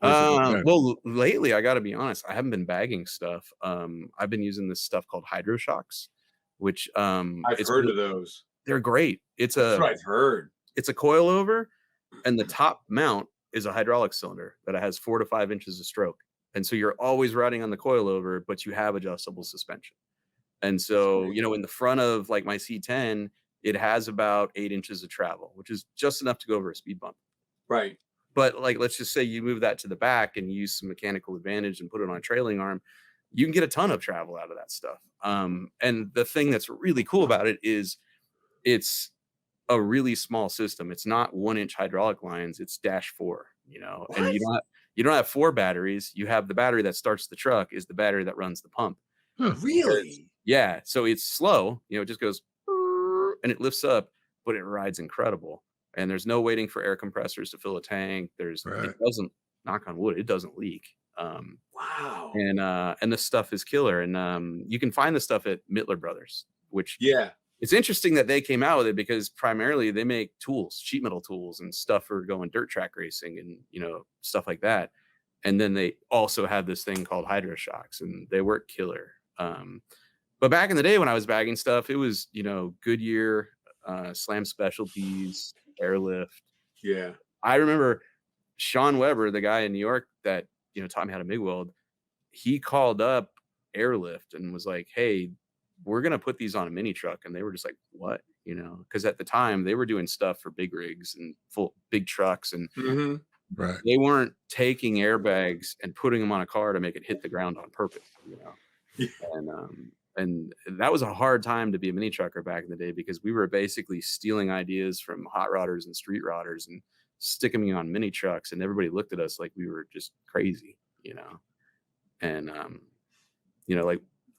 Does it depend? well, lately I got to be honest, I haven't been bagging stuff. I've been using this stuff called hydro shocks, which I've it's heard of those. they're great. That's what I've heard. It's a coilover, and the top mount is a hydraulic cylinder that has 4 to 5 inches of stroke. And so you're always riding on the coilover, but you have adjustable suspension. And so, in the front of like my C10, it has about 8 inches of travel, which is just enough to go over a speed bump. Right. But like, let's just say you move that to the back and use some mechanical advantage and put it on a trailing arm, you can get a ton of travel out of that stuff. And the thing that's really cool about it is it's a really small system. It's not 1-inch hydraulic lines. It's -4, What? and you don't have 4 batteries. You have the battery that starts the truck is the battery that runs the pump. Huh. Really? Yeah. So it's slow, it just goes and it lifts up, but it rides incredible. And there's no waiting for air compressors to fill a tank. Right. It doesn't, knock on wood, it doesn't leak. Wow. And this stuff is killer. And you can find this stuff at Mittler Brothers, which Yeah. it's interesting that they came out with it because primarily they make tools, sheet metal tools and stuff for going dirt track racing and, stuff like that. And then they also have this thing called hydro shocks and they work killer. But back in the day when I was bagging stuff, it was, Goodyear, Slam Specialties, Airlift. Yeah. I remember Sean Weber, the guy in New York that, taught me how to MIG weld. He called up Airlift and was like, hey, we're going to put these on a mini truck. And they were just like, what? Because at the time they were doing stuff for big rigs and full big trucks. And Right. they weren't taking airbags and putting them on a car to make it hit the ground on purpose, Yeah. And that was a hard time to be a mini trucker back in the day because we were basically stealing ideas from hot rodders and street rodders and sticking them on mini trucks. And everybody looked at us like we were just crazy, and,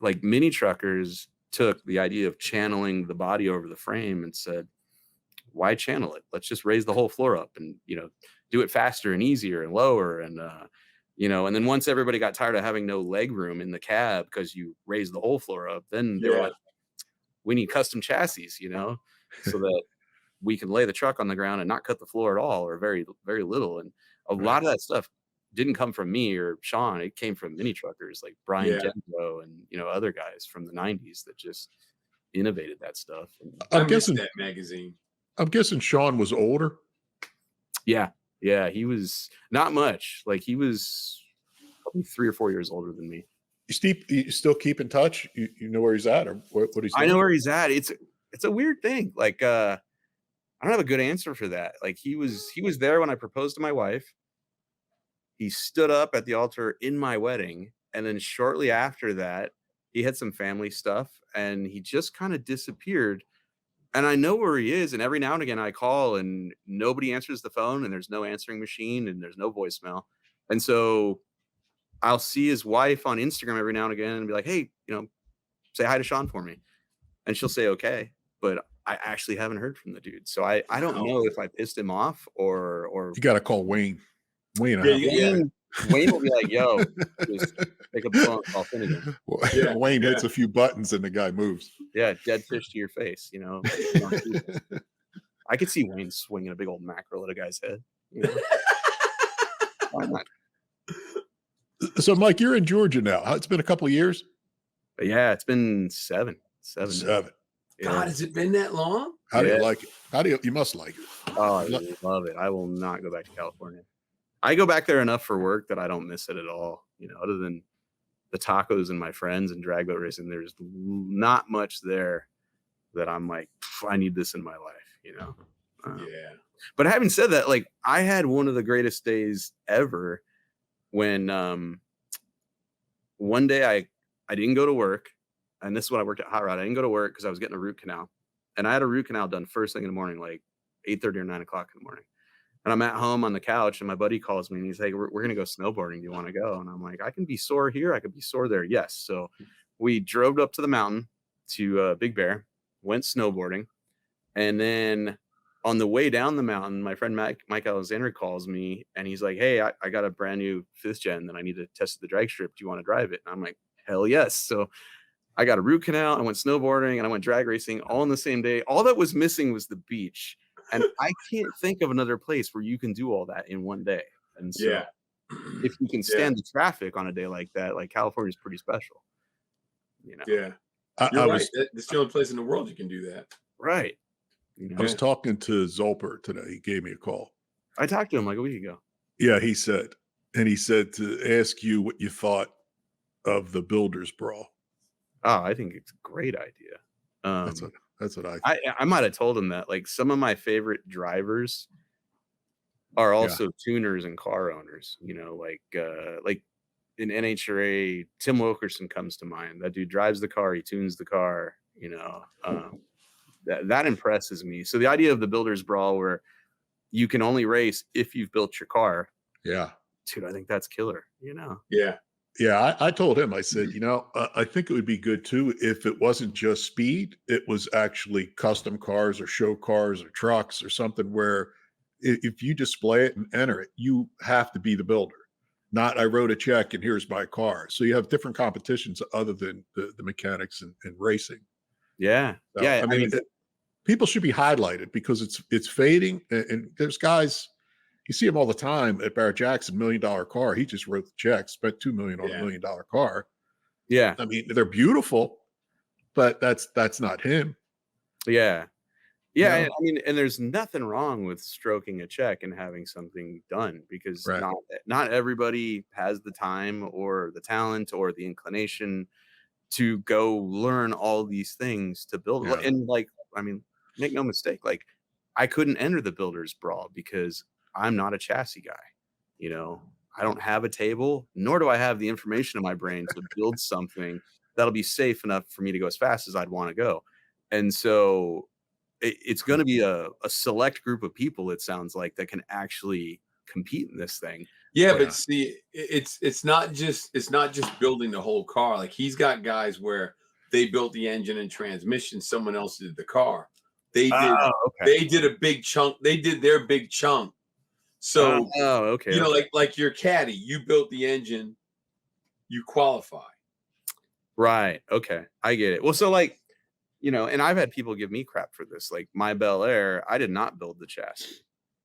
like mini truckers took the idea of channeling the body over the frame and said, why channel it? Let's just raise the whole floor up and, do it faster and easier and lower. And, and then once everybody got tired of having no leg room in the cab because you raised the whole floor up, then they were like, we need custom chassis, so that we can lay the truck on the ground and not cut the floor at all or very, very little. And a lot of that stuff didn't come from me or Sean. It came from mini truckers like Brian Genzo and, other guys from the 90s that just innovated that stuff. And I'm guessing that magazine. I'm guessing Sean was older. Yeah. Yeah. He was not much. Like he was probably 3 or 4 years older than me. You still keep in touch? You know where he's at or what he's doing? I know where he's at. It's a weird thing. Like, I don't have a good answer for that. Like he was there when I proposed to my wife. He stood up at the altar in my wedding. And then shortly after that, he had some family stuff and he just kind of disappeared. And I know where he is. And every now and again I call and nobody answers the phone and there's no answering machine and there's no voicemail. And so I'll see his wife on Instagram every now and again and be like, hey, say hi to Sean for me. And she'll say, okay. But I actually haven't heard from the dude. So I don't know if I pissed him off or you got to call Wayne. Wayne will be like, yo, just pick up the phone and call Finnegan. Wayne hits a few buttons and the guy moves. Yeah, dead fish to your face, I could see Wayne swinging a big old mackerel at a guy's head. Why not? So, Mike, you're in Georgia now. It's been a couple of years? But yeah, it's been seven. Yeah. God, has it been that long? How do you like it? You must like it. Oh, I love it. I will not go back to California. I go back there enough for work that I don't miss it at all. Other than the tacos and my friends and drag boat racing, there's not much there that I'm like, I need this in my life, But having said that, like I had one of the greatest days ever when one day I didn't go to work. And this is when I worked at Hot Rod. I didn't go to work because I was getting a root canal. And I had a root canal done first thing in the morning, like 8:30 or 9 o'clock in the morning. And I'm at home on the couch and my buddy calls me and he's like, we're going to go snowboarding. Do you want to go? And I'm like, I can be sore here. I could be sore there. Yes. So we drove up to the mountain to Big Bear, went snowboarding. And then on the way down the mountain, my friend Mike Alexander calls me and he's like, "Hey, I got a brand new 5th gen that I need to test the drag strip. Do you want to drive it?" And I'm like, "Hell yes!" So I got a root canal. I went snowboarding and I went drag racing all in the same day. All that was missing was the beach, and I can't think of another place where you can do all that in one day. And so, Yeah. if you can Yeah. stand the traffic on a day like that, like California is pretty special. You know, Yeah. I You're right. was That's the only place in the world you can do that. right? You know, I was talking to Zolper today. He gave me a call. I talked to him like a week ago. Yeah, he said to ask you what you thought of the builder's brawl. Oh, I think it's a great idea. That's what I think. I might have told him that. Like some of my favorite drivers are also tuners and car owners. You know, like in NHRA, Tim Wilkerson comes to mind. That dude drives the car, he tunes the car. You know, that impresses me. So the idea of the builder's brawl, where you can only race if you've built your car, Yeah. dude, I think that's killer. You know, Yeah. Yeah, I told him, I said, I think it would be good too if it wasn't just speed, it was actually custom cars or show cars or trucks or something where if you display it and enter it, you have to be the builder. Not I wrote a check and here's my car. So you have different competitions other than the mechanics and racing. yeah, So, yeah. I mean, people should be highlighted because it's fading, and there's guys. You see him all the time at Barrett Jackson, $1 million car. He just wrote the check, spent $2 million on a $1 million car. Yeah, I mean, they're beautiful, but that's not him. yeah. You Yeah, know? I mean, and there's nothing wrong with stroking a check and having something done, because Right. not everybody has the time or the talent or the inclination to go learn all these things to build. Yeah. And like, I mean, make no mistake, like I couldn't enter the builder's brawl because I'm not a chassis guy. You know, I don't have a table, nor do I have the information in my brain to build something that'll be safe enough for me to go as fast as I'd want to go. And so it's going to be a select group of people, it sounds like, that can actually compete in this thing. Yeah, Yeah. but see, it's not just building the whole car. Like he's got guys where they built the engine and transmission, someone else did the car. They did a big chunk. They did their big chunk. So okay. you know, like your caddy, you built the engine, you qualify. Right. Okay. I get it. Well, so like, you know, and I've had people give me crap for this. Like my Bel Air, I did not build the chassis.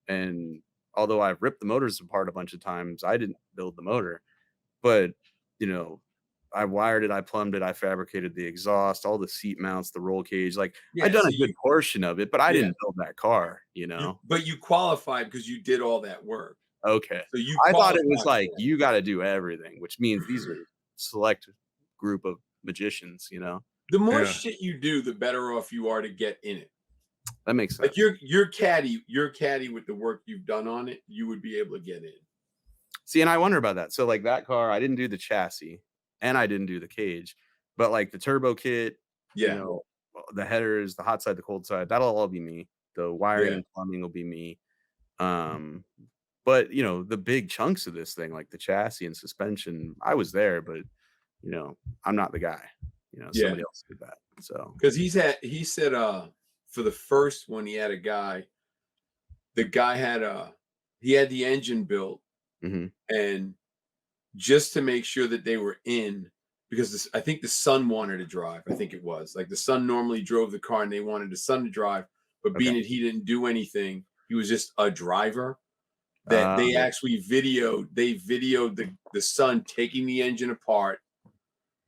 And although I've ripped the motors apart a bunch of times, I didn't build the motor. But, you know, I wired it, I plumbed it, I fabricated the exhaust, all the seat mounts, the roll cage. Like I've done a good portion of it, but I didn't build that car, you know. But you qualified because you did all that work. Okay. So I thought it was like you got to do everything, which means these are select group of magicians, you know. The more shit you do, the better off you are to get in it. That makes sense. Like your caddy with the work you've done on it, you would be able to get in. See, and I wonder about that. So like that car, I didn't do the chassis and I didn't do the cage, but like the turbo kit, you know, the headers, the hot side, the cold side, that'll all be me. The wiring and plumbing will be me. But you know, the big chunks of this thing, like the chassis and suspension, I was there, but you know, I'm not the guy. You know, somebody else did that. So because he said for the first one he had a guy. The guy had he had the engine built, and just to make sure that they were in, because I think the son wanted to drive. I think it was like the son normally drove the car and they wanted the son to drive, but being that he didn't do anything, he was just a driver. That they actually videoed the son taking the engine apart,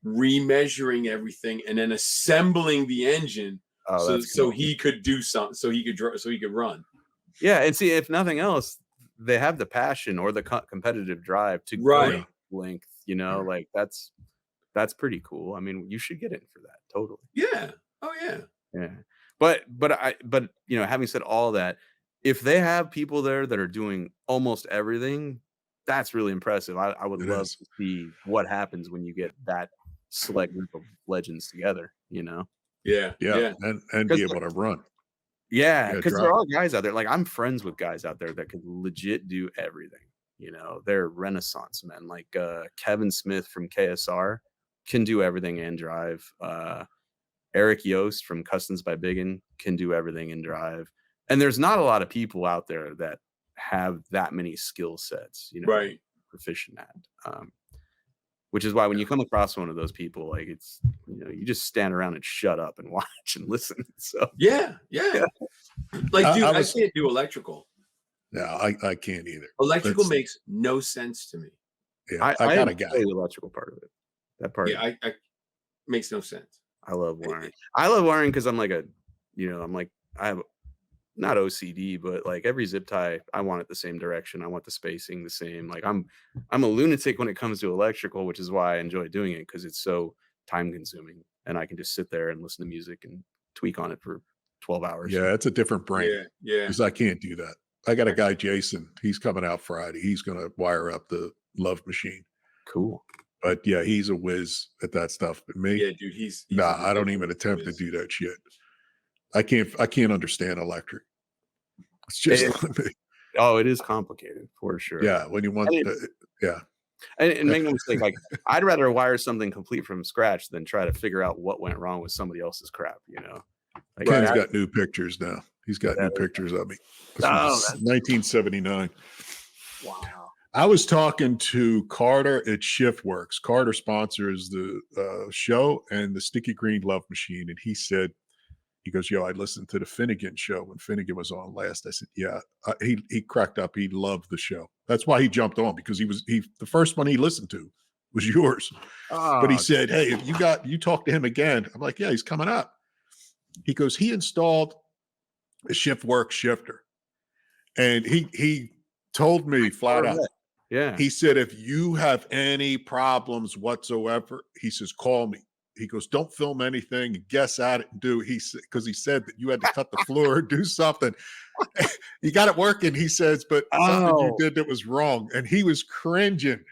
remeasuring everything, and then assembling the engine so he could do something, so he could run. Yeah, and see, if nothing else, they have the passion or the competitive drive to go length. You know, like that's pretty cool. I mean, you should get in for that. Totally. Yeah. Oh yeah. Yeah. But you know, having said all that, if they have people there that are doing almost everything, that's really impressive. I would love to see what happens when you get that select group of legends together, you know? Yeah. And be able to run. Yeah, because there are guys out there. Like I'm friends with guys out there that could legit do everything. You know, they're Renaissance men. Like Kevin Smith from KSR can do everything and drive. Eric Yost from Customs by Biggin can do everything and drive. And there's not a lot of people out there that have that many skill sets, you know, Right. proficient at. Which is why when you come across one of those people, like it's, you know, you just stand around and shut up and watch and listen. So Yeah. Like, dude, I was- can't do electrical. No, I can't either. Electrical That's- makes no sense to me. Yeah, I got got a guy. the electrical part of it. That part, Yeah, I makes no sense. I love wiring. I love wiring because I'm like I have not OCD, but like every zip tie, I want it the same direction. I want the spacing the same. Like I'm a lunatic when it comes to electrical, which is why I enjoy doing it because it's so time consuming, and I can just sit there and listen to music and tweak on it for 12 hours. Yeah, it's a different brain. Yeah. Because I can't do that. I got a guy, Jason. He's coming out Friday. He's going to wire up the Love Machine. Cool. But yeah, he's a whiz at that stuff. But me, Yeah, dude, he's nah, a I don't even attempt to do that shit. I can't understand electric. It's just Oh, it is complicated for sure. yeah. When you want, yeah. And make no mistake, like I'd rather wire something complete from scratch than try to figure out what went wrong with somebody else's crap, you know. Like Ken's got new pictures now. He's got new pictures of me. This was 1979. Wow. I was talking to Carter at Shiftworks. Carter sponsors the show and the Sticky Green Love Machine. And he said, he goes, yo, I listened to the Finnegan show when Finnegan was on last. I said, yeah. He cracked up. He loved the show. That's why he jumped on, because the first one he listened to was yours. But he said, hey, if you talk to him again. I'm like, yeah, he's coming up. He goes, he installed a Shiftworks shifter. And he told me flat out. Yeah. He said, if you have any problems whatsoever, he says, call me. He goes, don't film anything, guess at it and do. He said, because he said that you had to cut the floor or do something. You got it working, he says, but something you did that was wrong. And he was cringing.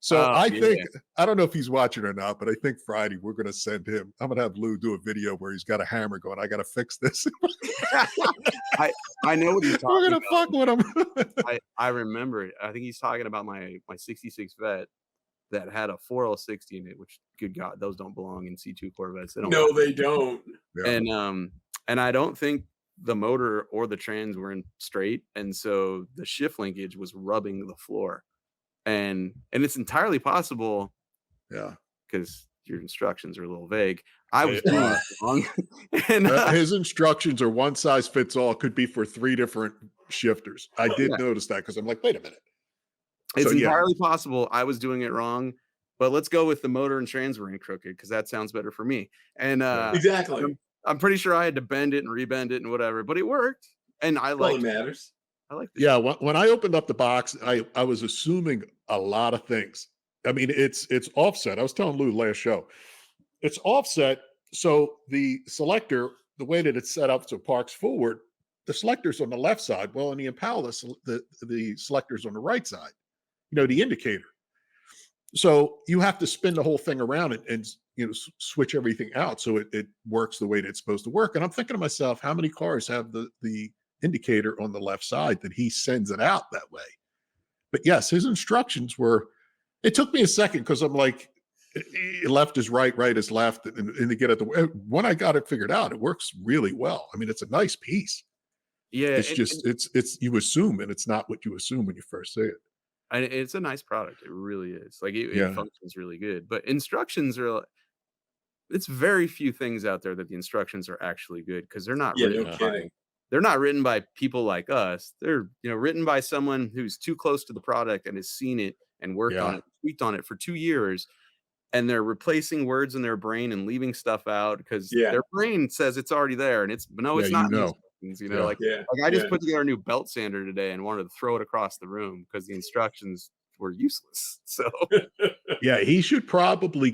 So I think, I don't know if he's watching or not, but I think Friday we're going to send him. I'm going to have Lou do a video where he's got a hammer going, I got to fix this. I know what he's talking about. We're going to fuck with him. I remember it. I think he's talking about my 66 vet that had a 4060 in it, which, good God, those don't belong in C2 Corvettes. They don't. Yeah. And I don't think the motor or the trans were in straight. And so the shift linkage was rubbing the floor. And it's entirely possible, yeah, because your instructions are a little vague. I was doing it wrong. And his instructions are one size fits all. Could be for 3 different shifters. I did notice that, because I'm like, wait a minute. It's entirely possible I was doing it wrong, but let's go with the motor and trans were in crooked, because that sounds better for me. And exactly. I'm pretty sure I had to bend it and rebend it and whatever, but it worked. And I like it matters. I like yeah, when I opened up the box, I was assuming a lot of things. I mean, it's offset. I was telling Lou last show, it's offset. So the selector, the way that it's set up so it parks forward, the selector's on the left side. Well, in the Impala, the selector's on the right side, the indicator. So you have to spin the whole thing around and switch everything out so it works the way that it's supposed to work. And I'm thinking to myself, how many cars have the indicator on the left side that he sends it out that way? But yes, his instructions it took me a second, because I'm like, left is right, right is left, and to get at when I got it figured out, it works really well. I mean, it's a nice piece. Yeah, it's just it's you assume, and it's not what you assume when you first see it. And it's a nice product. It really is. Like it functions really good. But instructions it's very few things out there that the instructions are actually good, because they're not written they're not written by people like us. They're written by someone who's too close to the product and has seen it and worked on it, tweaked on it for 2 years. And they're replacing words in their brain and leaving stuff out because their brain says it's already there, and it's not. Like I just put together a new belt sander today and wanted to throw it across the room because the instructions were useless. So yeah, he should probably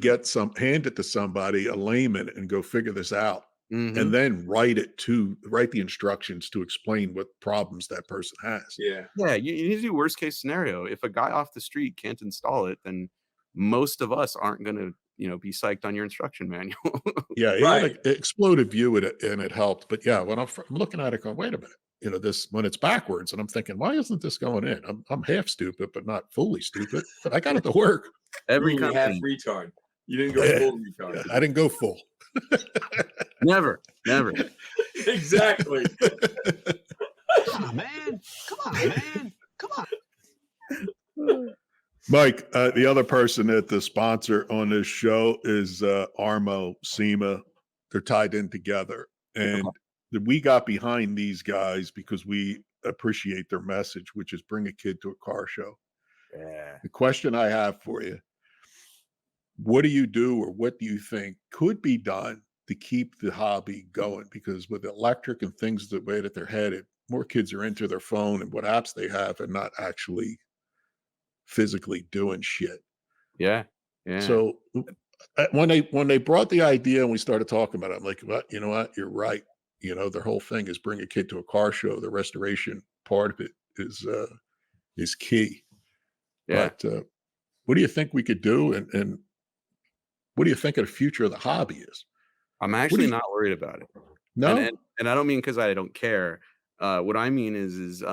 hand it to somebody, a layman, and go figure this out. Mm-hmm. And then write the instructions to explain what problems that person has. Yeah. You need to do worst case scenario. If a guy off the street can't install it, then most of us aren't going to be psyched on your instruction manual. Yeah, he had an exploded view and it helped. But yeah, when I'm looking at it, going, wait a minute, this when it's backwards, and I'm thinking, why isn't this going in? I'm half stupid, but not fully stupid. But I got it to work. Every half retard. You didn't go full retard. I didn't go full. Never. Exactly. Mike, the other person that the sponsor on this show is Armo SEMA. They're tied in together. And we got behind these guys because we appreciate their message, which is bring a kid to a car show. Yeah. The question I have for you, what do you do or what do you think could be done to keep the hobby going? Because with electric and things the way that they're headed, more kids are into their phone and what apps they have and not actually physically doing shit. Yeah. Yeah. So when they brought the idea and we started talking about it, I'm like, well, you know what? You're right. You know, their whole thing is bring a kid to a car show. The restoration part of it is key. Yeah. But what do you think we could do? And what do you think of the future of the hobby is? I'm actually not worried about it. No? And I don't mean because I don't care. What I mean is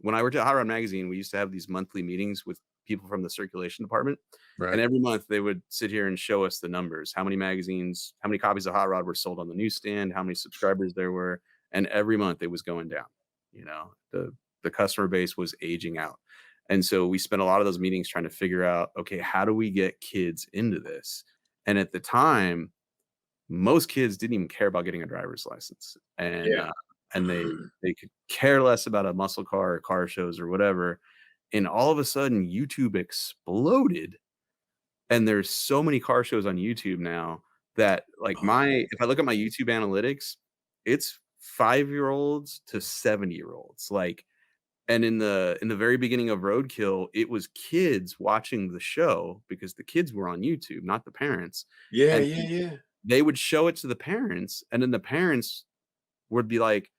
when I worked at Hot Rod Magazine, we used to have these monthly meetings with people from the circulation department. Right. And every month they would sit here and show us the numbers, how many magazines, how many copies of Hot Rod were sold on the newsstand, how many subscribers there were. And every month it was going down. You know, the customer base was aging out. And so we spent a lot of those meetings trying to figure out, okay, how do we get kids into this? And at the time, most kids didn't even care about getting a driver's license. And they could care less about a muscle car or car shows or whatever. And all of a sudden, YouTube exploded. And there's so many car shows on YouTube now that like if I look at my YouTube analytics, it's 5-year-olds to 70-year-olds. Like, and in the very beginning of Roadkill, it was kids watching the show because the kids were on YouTube, not the parents. Yeah, And yeah. they would show it to the parents, and then the parents would be like,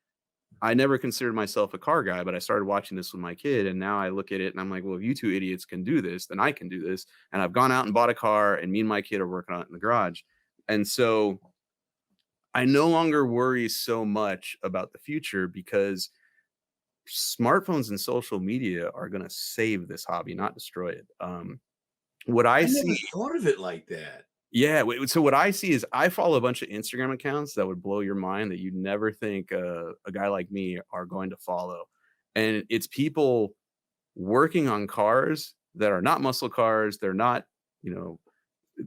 I never considered myself a car guy, but I started watching this with my kid, and now I look at it and I'm like, well, if you two idiots can do this, then I can do this. And I've gone out and bought a car, and me and my kid are working on it in the garage. And so I no longer worry so much about the future because smartphones and social media are going to save this hobby, not destroy it. What I never see, thought of it like that. yeah. So what I see is I follow a bunch of Instagram accounts that would blow your mind that you'd never think a guy like me are going to follow. And it's people working on cars that are not muscle cars. They're not,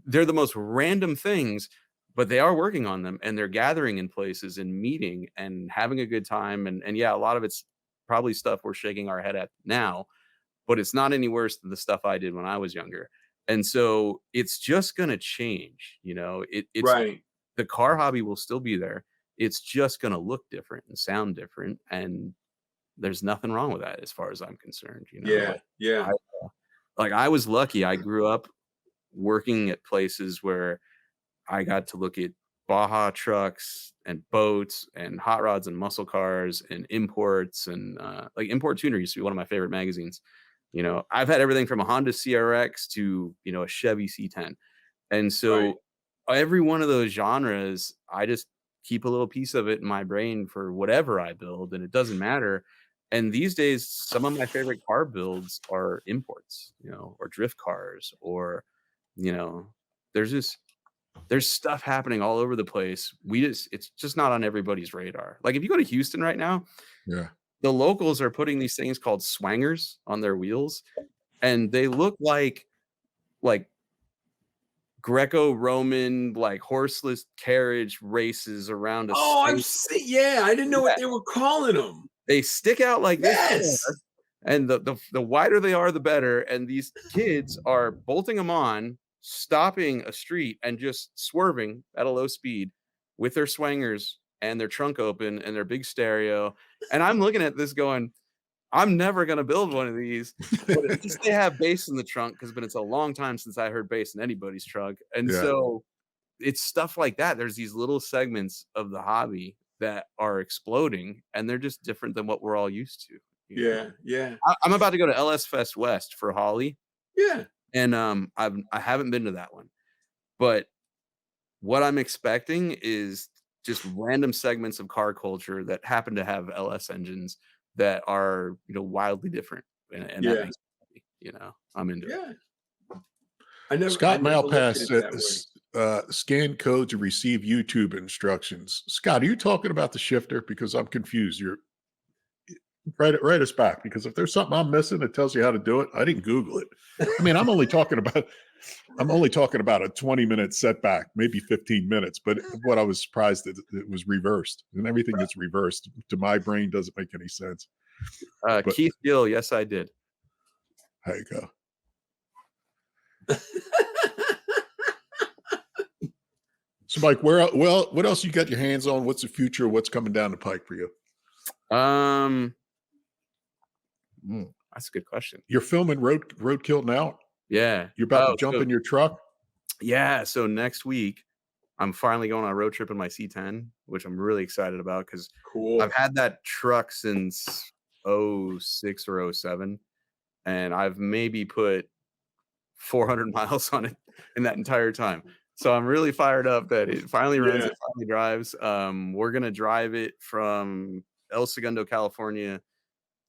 they're the most random things, but they are working on them and they're gathering in places and meeting and having a good time. And yeah, a lot of it's probably stuff we're shaking our head at now, but it's not any worse than the stuff I did when I was younger. And so it's just going to change. It's Right. The car hobby will still be there. It's just going to look different and sound different. And there's nothing wrong with that as far as I'm concerned. Yeah. I was lucky. I grew up working at places where I got to look at Baja trucks and boats and hot rods and muscle cars and imports and like Import Tuner used to be one of my favorite magazines. I've had everything from a Honda CRX to, a Chevy C10. And so every one of those genres, I just keep a little piece of it in my brain for whatever I build, and it doesn't matter. And these days, some of my favorite car builds are imports, or drift cars, or, there's stuff happening all over the place. It's just not on everybody's radar. Like if you go to Houston right now, Yeah. the locals are putting these things called swangers on their wheels, and they look like Greco-Roman, like horseless carriage races around a I've seen. Yeah, I didn't know what they were calling them. They stick out like this. Yes. And the wider they are, the better. And these kids are bolting them on, stopping a street and just swerving at a low speed with their swangers and their trunk open and their big stereo. And I'm looking at this going, I'm never going to build one of these, but at least they have bass in the trunk because it's a long time since I heard bass in anybody's trunk. And so it's stuff like that. There's these little segments of the hobby that are exploding, and they're just different than what we're all used to. Yeah. I'm about to go to LS Fest West for Holly. Yeah. And I haven't been to that one. But what I'm expecting is just random segments of car culture that happen to have LS engines that are, wildly different. And that makes me, I'm into it. Scott Malpass said, scan code to receive YouTube instructions. Scott, are you talking about the shifter? Because I'm confused. Write us back, because if there's something I'm missing that tells you how to do it, I didn't Google it. I mean, I'm only talking about a 20-minute setback, maybe 15 minutes. But what I was surprised that it was reversed, and everything that's reversed to my brain doesn't make any sense. But Keith Gill, yes, I did. there you go. So, Mike, what else you got your hands on? What's the future? What's coming down the pike for you? That's a good question. You're filming Roadkill now? Yeah. You're about to jump in your truck? Yeah. So next week, I'm finally going on a road trip in my C10, which I'm really excited about because I've had that truck since 06 or 07, and I've maybe put 400 miles on it in that entire time. So I'm really fired up that it finally runs, it finally drives. We're going to drive it from El Segundo, California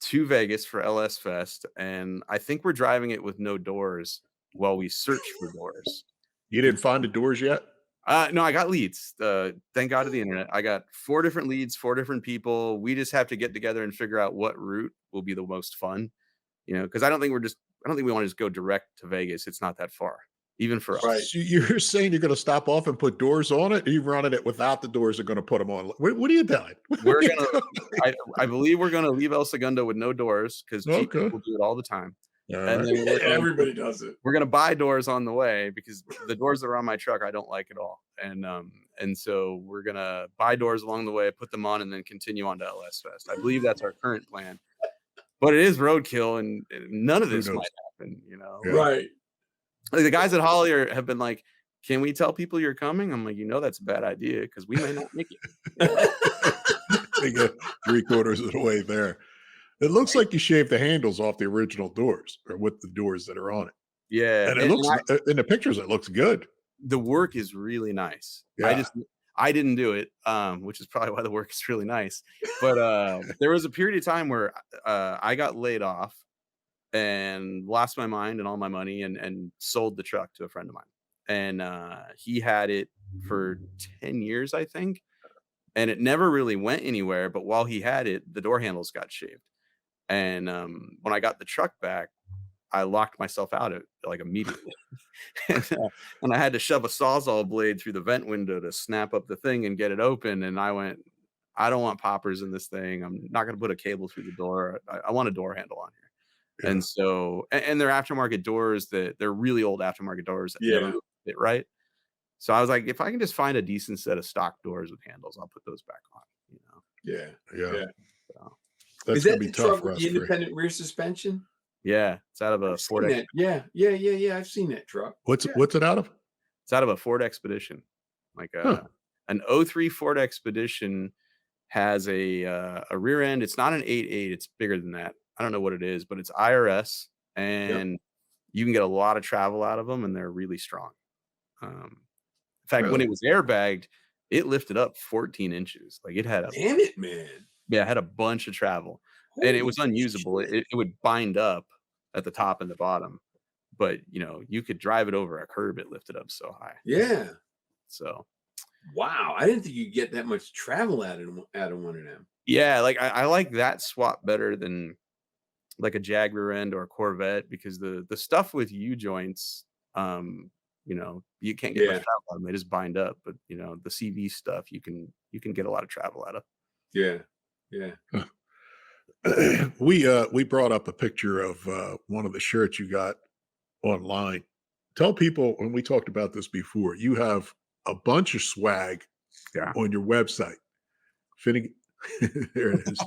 to Vegas for LS Fest, and I think we're driving it with no doors while we search for doors. You didn't find the doors yet? No, I got leads. Thank God to the internet. I got 4 different leads, 4 different people. We just have to get together and figure out what route will be the most fun, because I don't think we want to just go direct to Vegas. It's not that far, even for us. So you're saying you're going to stop off and put doors on it, or you running it without the doors are going to put them on? What are you doing? I believe we're going to leave El Segundo with no doors because people do it all the time. And then everybody does it. We're going to buy doors on the way because the doors that are on my truck, I don't like at all. And so we're going to buy doors along the way, put them on, and then continue on to LS Fest. I believe that's our current plan. But it is roadkill, and none of this might happen, Right. Like the guys at Hollier have been like, can we tell people you're coming? I'm like, that's a bad idea because we may not make it. They get 3/4 of the way there. It looks like you shaved the handles off the original doors, or with the doors that are on it. Yeah. And it looks, in the pictures, it looks good. The work is really nice. Yeah. I didn't do it, which is probably why the work is really nice. But there was a period of time where I got laid off and lost my mind and all my money and sold the truck to a friend of mine. And he had it for 10 years, I think. And it never really went anywhere. But while he had it, the door handles got shaved. And when I got the truck back, I locked myself out of it immediately. and I had to shove a Sawzall blade through the vent window to snap up the thing and get it open. And I went, I don't want poppers in this thing. I'm not going to put a cable through the door. I want a door handle on here. Yeah. And so, and they're aftermarket doors they're really old aftermarket doors that never fit right. So I was like, if I can just find a decent set of stock doors with handles, I'll put those back on. Yeah. So. That's going to be tough for us. The independent rear suspension? Yeah, it's out of a Ford. Yeah. I've seen that truck. What's it out of? It's out of a Ford Expedition. An 03 Ford Expedition has a rear end. It's not an 8.8. It's bigger than that. I don't know what it is, but it's IRS, and you can get a lot of travel out of them, and they're really strong. In fact, when it was airbagged, it lifted up 14 inches. It had damn it, man. Yeah, it had a bunch of travel. And it was unusable. It would bind up at the top and the bottom, but you could drive it over a curb. It lifted up so high. Yeah. So, wow, I didn't think you get that much travel out of one of them. Yeah, I like that swap better than a Jag rear end or a Corvette because the stuff with U joints, you can't get much travel out of them. They just bind up. But the CV stuff, you can get a lot of travel out of. Yeah. We brought up a picture of one of the shirts you got online. Tell people, when we talked about this before, you have a bunch of swag on your website. Finnegan, there it is.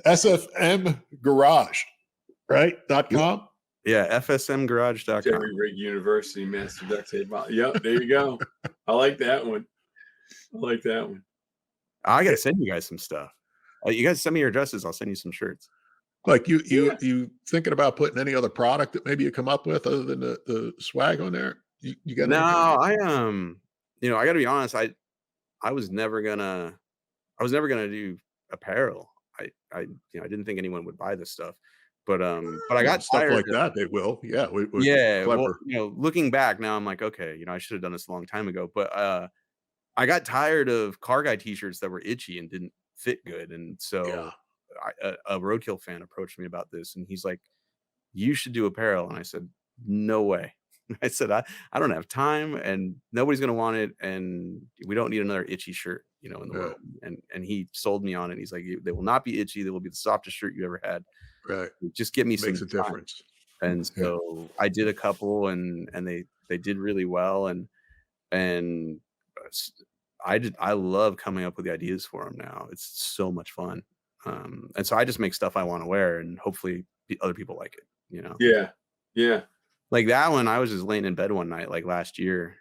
SFM Garage, right? .com? Yeah, FSMgarage.com. Jerry Rig University Master Duct Tape. Yep, there you go. I like that one. I gotta send you guys some stuff. You guys send me your addresses. I'll send you some shirts. You thinking about putting any other product that maybe you come up with other than the swag on there? You got no? I I got to be honest. I was never gonna do apparel. I didn't think anyone would buy this stuff, but I got stuff tired like that. They will. Yeah. Clever. Well, looking back now, I'm like, okay, I should have done this a long time ago. But I got tired of car guy T-shirts that were itchy and didn't fit good. And Yeah. so a Roadkill fan approached me about this, and he's like, you should do apparel. And I said, no way. I said, I don't have time, and nobody's going to want it, and we don't need another itchy shirt, in the Yeah. world. And he sold me on it. He's like, they will not be itchy. They will be the softest shirt you ever had. Right. Just give me Makes some a time. difference. And so I did a couple, and they did really well. And I love coming up with the ideas for them now. It's so much fun. And so I just make stuff I want to wear, and hopefully other people like it, Yeah. Yeah. Like that one, I was just laying in bed one night, like last year,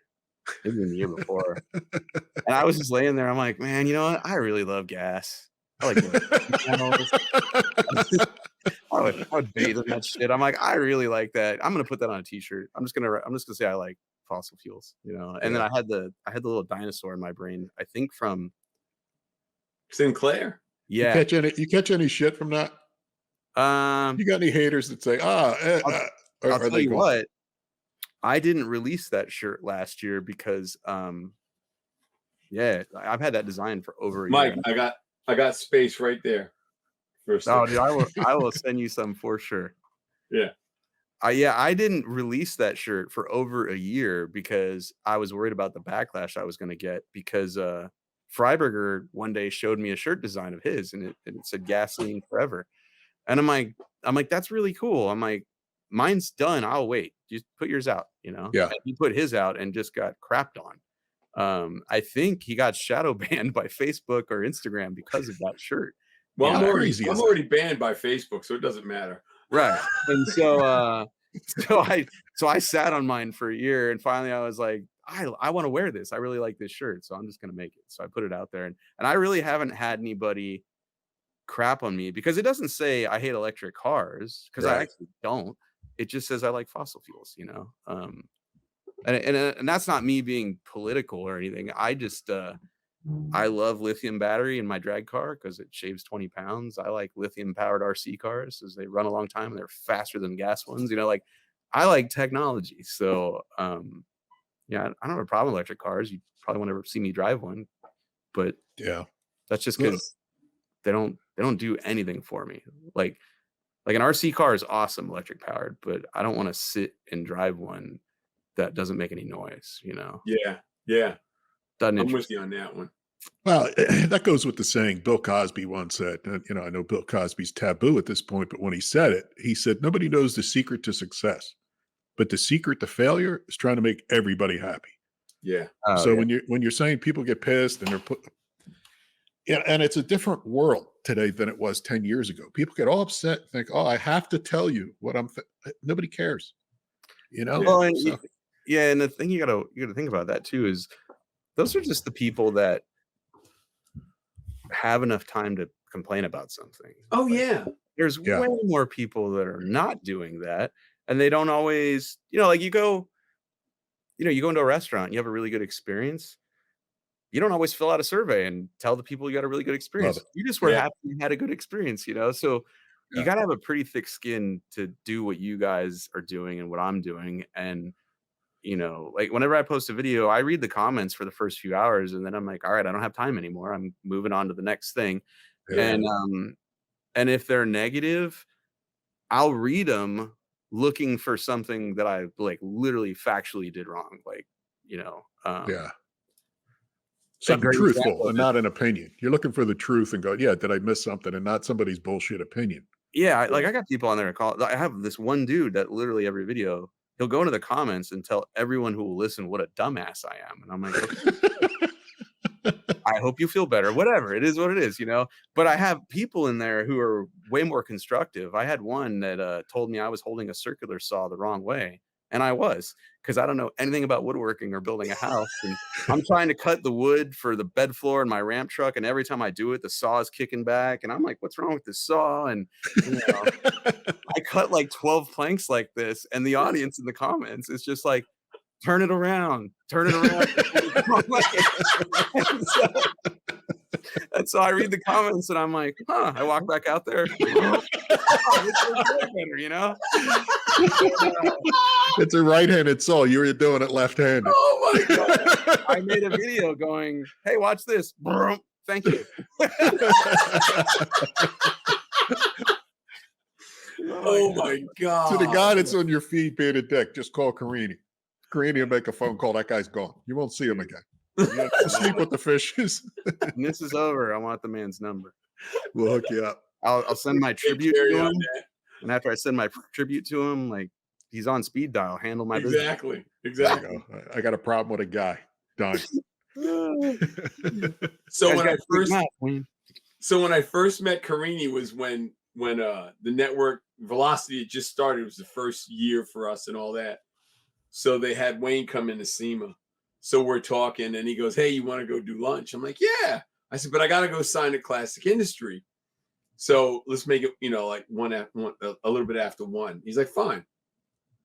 maybe the year before. And I was just laying there. I'm like, man, you know what? I really love gas. I like I would bathe in that shit. I'm like, I really like that. I'm gonna put that on a t-shirt. I'm just gonna say I like fossil fuels, And then I had the little dinosaur in my brain, I think from Sinclair. Yeah. You catch any shit from that? You got any haters that say, I'll tell you what, I didn't release that shirt last year because I've had that design for over a Mike, year. I got space right there. Oh, dude, I will send you some for sure. Yeah. I didn't release that shirt for over a year because I was worried about the backlash I was going to get, because Freiberger one day showed me a shirt design of his, and it said gasoline forever. And I'm like, that's really cool. I'm like, mine's done. I'll wait. Just put yours out, Yeah. And he put his out and just got crapped on. I think he got shadow banned by Facebook or Instagram because of that shirt. Well, I'm already banned by Facebook, so it doesn't matter. Right. And so I sat on mine for a year, and finally I was like, I want to wear this. I really like this shirt, so I'm just gonna make it. So I put it out there, and I really haven't had anybody crap on me, because it doesn't say I hate electric cars, because I actually don't. It just says I like fossil fuels, and that's not me being political or anything. I just I love lithium battery in my drag car because it shaves 20 pounds. I like lithium powered RC cars as they run a long time and they're faster than gas ones. Like, I like technology. So I don't have a problem with electric cars. You probably won't ever see me drive one, but that's just because they don't do anything for me. Like an RC car is awesome, electric powered, but I don't want to sit and drive one that doesn't make any noise, Yeah. I'm with you on that one. Well, that goes with the saying Bill Cosby once said. I know Bill Cosby's taboo at this point, but when he said it, he said, nobody knows the secret to success, but the secret to failure is trying to make everybody happy. Yeah. When you're saying people get pissed and and it's a different world today than it was 10 years ago. People get all upset and think, I have to tell you what nobody cares. Well, and the thing you gotta think about that too is those are just the people that have enough time to complain about something. Oh, yeah. There's way more people that are not doing that, and they don't always, like you go into a restaurant, you have a really good experience. You don't always fill out a survey and tell the people you got a really good experience. You just were happy you had a good experience, So you got to have a pretty thick skin to do what you guys are doing and what I'm doing. And, like whenever I post a video, I read the comments for the first few hours, and then I'm like, all right, I don't have time anymore. I'm moving on to the next thing. Yeah. And if they're negative, I'll read them looking for something that I like literally factually did wrong. Like, something truthful and not an opinion. You're looking for the truth and go, did I miss something, and not somebody's bullshit opinion. Yeah. I got people on there I have this one dude that literally every video, he'll go into the comments and tell everyone who will listen what a dumbass I am. And I'm like, okay, I hope you feel better. Whatever. It is what it is, But I have people in there who are way more constructive. I had one that told me I was holding a circular saw the wrong way. And I was, because I don't know anything about woodworking or building a house. And I'm trying to cut the wood for the bed floor in my ramp truck. And every time I do it, the saw is kicking back. And I'm like, what's wrong with this saw? And I cut like 12 planks like this. And the audience in the comments is just like, turn it around. And so I read the comments and I'm like, I walk back out there. It's a right-handed saw. You were doing it left-handed. Oh my God. I made a video going, hey, watch this. Thank you. Oh my God. To the guy that's on your feed being a dick, just call Carini. Carini will make a phone call. That guy's gone. You won't see him again. Yeah, Sleep with the fishes. when this is over, I want the man's number. We'll hook you up. I'll send my Take tribute care to of him. that. And after I send my tribute to him, like he's on speed dial. Handle my business. Exactly. There Exactly. you go. I got a problem with a guy. Done. So Guys when I got first, freaked out, Wayne. so when I first met Carini was when the network Velocity had just started. It was the first year for us and all that. So they had Wayne come in to SEMA. So we're talking, and he goes, "Hey, you want to go do lunch?" I'm like, "Yeah." I said, "But I got to go sign a Classic Industry. So let's make it, like a little bit after 1." He's like, "Fine."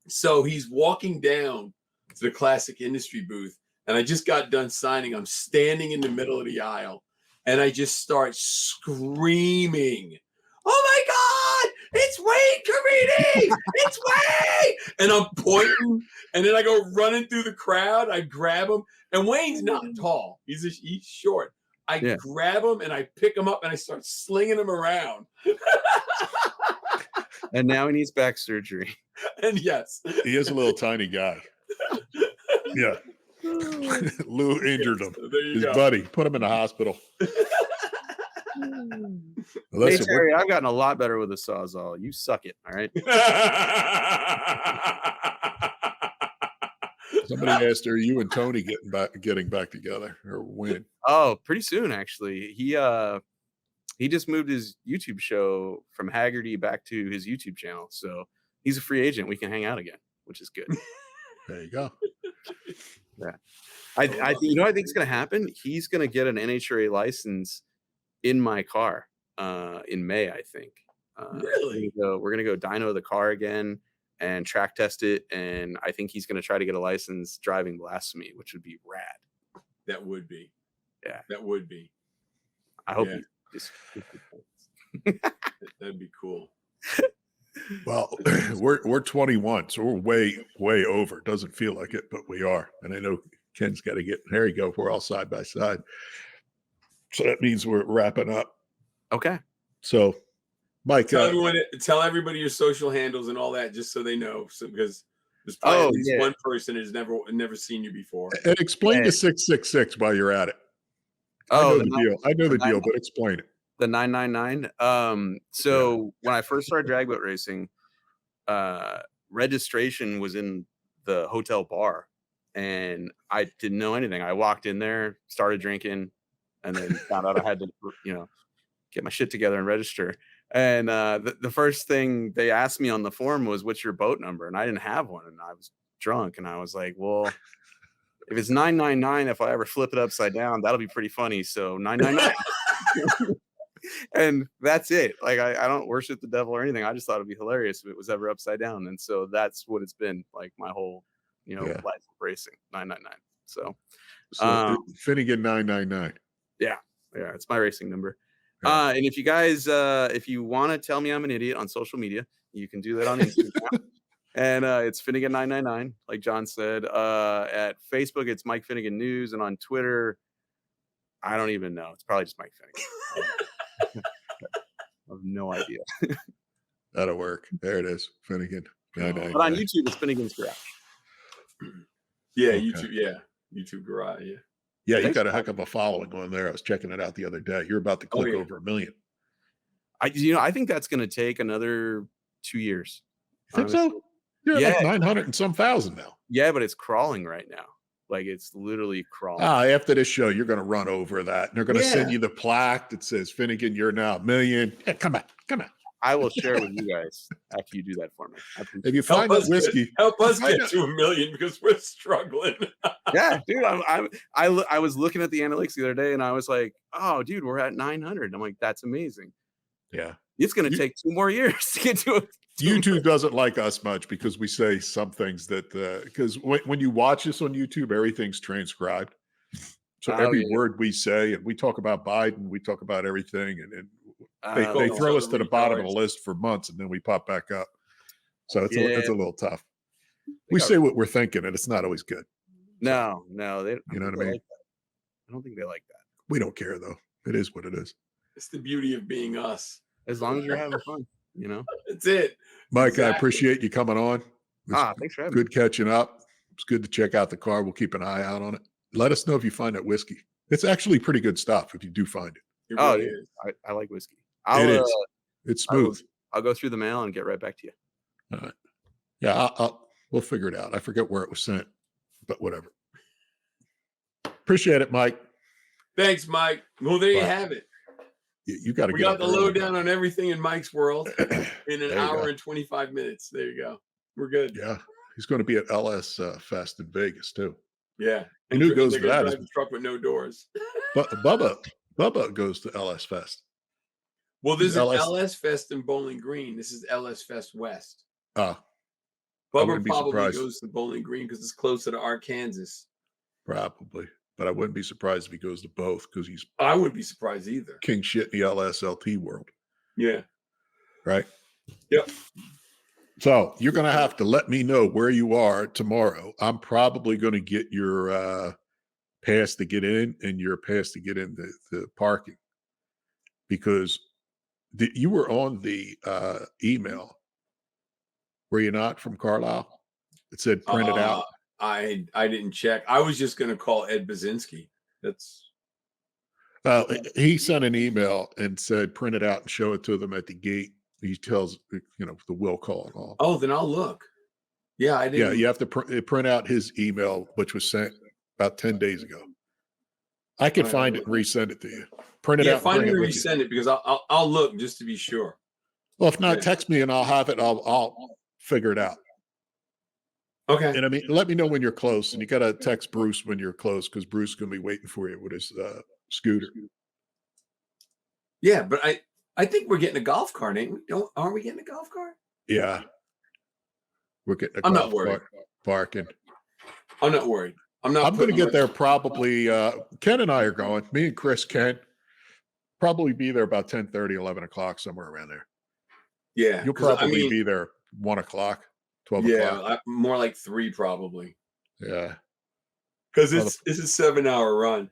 So he's walking down to the Classic Industry booth, and I just got done signing. I'm standing in the middle of the aisle, and I just start screaming, "Oh my God, it's Wayne Carini! It's Wayne!" And I'm pointing, and then I go running through the crowd. I grab him, and Wayne's not tall. He's short. I grab him, and I pick him up, and I start slinging him around. And now he needs back surgery. And yes. He is a little tiny guy. Yeah. Lou injured him. There you His go. buddy put him in the hospital. Hey, Listen, Terry, I've gotten a lot better with a Sawzall. You suck it, all right? somebody asked, "Are you and Tony getting back together, or when?" Oh, pretty soon, actually. He just moved his YouTube show from Haggerty back to his YouTube channel. So he's a free agent. We can hang out again, which is good. There you go. Yeah. I think is going to happen? He's going to get an NHRA license in my car in May, I think. Really? We're going to go dyno the car again and track test it. And I think he's going to try to get a license driving Blasphemy, which would be rad. That would be. Yeah. That would be. I hope that'd be cool. Well, we're 21, so we're way over. Doesn't feel like it, but we are. And I know Ken's got to get. There you go. We're all side by side. So that means we're wrapping up. Okay. So, Mike, tell everybody your social handles and all that, just so they know. So because there's probably at least one person who's never seen you before. And explain the 666 while you're at it. I know the deal. I know the deal, but explain it. The 999. So when I first started drag boat racing, registration was in the hotel bar, and I didn't know anything. I walked in there, started drinking, and then found out I had to, get my shit together and register. And the first thing they asked me on the form was, "What's your boat number?" And I didn't have one, and I was drunk, and I was like, "Well, if it's 999, if I ever flip it upside down, that'll be pretty funny. So 999." And that's it. Like I don't worship the devil or anything. I just thought it'd be hilarious if it was ever upside down. And so that's what it's been like my whole, life of racing. 999. So Finnegan 999. Yeah, it's my racing number. Yeah. And if you guys, if you want to tell me I'm an idiot on social media, you can do that on Instagram. And it's Finnegan 999, like John said. At Facebook, it's Mike Finnegan News, and on Twitter, I don't even know. It's probably just Mike Finnegan. I have no idea. That'll work. There it is, Finnegan. But on YouTube, it's Finnegan's Garage. Yeah, okay. YouTube. Yeah, YouTube Garage. Yeah. Yeah, you got a heck of a following on there. I was checking it out the other day. You're about to click over 1 million. I think that's going to take another 2 years. You think so? You're at like 900 and some thousand now. Yeah, but it's crawling right now. Like it's literally crawling. After this show, you're going to run over that. And they're going to send you the plaque that says, "Finnegan, you're now 1 million." Yeah, come on. I will share it with you guys after you do that for me. If you find that whiskey, help us get to 1 million because we're struggling. Yeah, dude. I was looking at the analytics the other day and I was like, "Oh, dude, we're at 900." I'm like, "That's amazing." Yeah, it's going to take 2 more years to get to it. YouTube doesn't like us much because we say some things that because when you watch us on YouTube, everything's transcribed. So every word we say, and we talk about Biden, we talk about everything, and they throw us to the bottom of the list for months, and then we pop back up. So it's a little tough. We say what we're thinking, and it's not always good. No, they, you know what I mean? I don't think they like that. We don't care though. It is what it is. It's the beauty of being us. As long as you're having fun, you know. That's it. Mike, Exactly. I appreciate you coming on. It's Thanks for having me. good catching up. It's good to check out the car. We'll keep an eye out on it. Let us know if you find that whiskey. It's actually pretty good stuff if you do find it. It really is. I like whiskey. It is. It's smooth. I'll go through the mail and get right back to you. All right. Yeah, we'll figure it out. I forget where it was sent, but whatever. Appreciate it, Mike. Thanks, Mike. Well, there you have it. You got to We get got up the early. lowdown on everything in Mike's world in an There you hour go. and 25 minutes. There you go. We're good. Yeah, he's going to be at LS Fest in Vegas too. Yeah. And who goes they're to gonna that? drive the truck with no doors. But Bubba goes to LS Fest. Well, there's LS an LS Fest in Bowling Green. This is LS Fest West. I Bubba wouldn't be probably surprised. goes to Bowling Green because it's closer to Arkansas. Probably, but I wouldn't be surprised if he goes to both because he's I wouldn't be surprised either. king shit in the LSLT world, Yeah. right? Yep. So you're going to have to let me know where you are tomorrow. I'm probably going to get your pass to get in and your pass to get in the parking because you were on the email. Were you not from Carlisle? It said print it out. I didn't check. I was just going to call Ed Bazinski. That's he sent an email and said print it out and show it to them at the gate. He tells the will call and all. Oh, then I'll look. Yeah, I didn't. Yeah, you have to print out his email, which was sent about 10 days ago. I can find it and resend it to you. Print it out. Find it and resend it because I'll look just to be sure. Well, if not, text me and I'll have it. I'll figure it out. Okay. And I mean, let me know when you're close. And you got to text Bruce when you're close because Bruce is going to be waiting for you with his scooter. Yeah, but I think we're getting a golf cart, ain't we? Aren't we getting a golf cart? Yeah. We're getting a I'm golf not worried. cart parking. I'm not worried. I'm going to get there probably. Ken and I are going. Me and Chris Ken probably be there about 10:30, 11 o'clock, somewhere around there. Yeah. You'll probably be there 1 o'clock, 12 o'clock. Yeah, more like 3 probably. Yeah. Because it's a 7-hour run.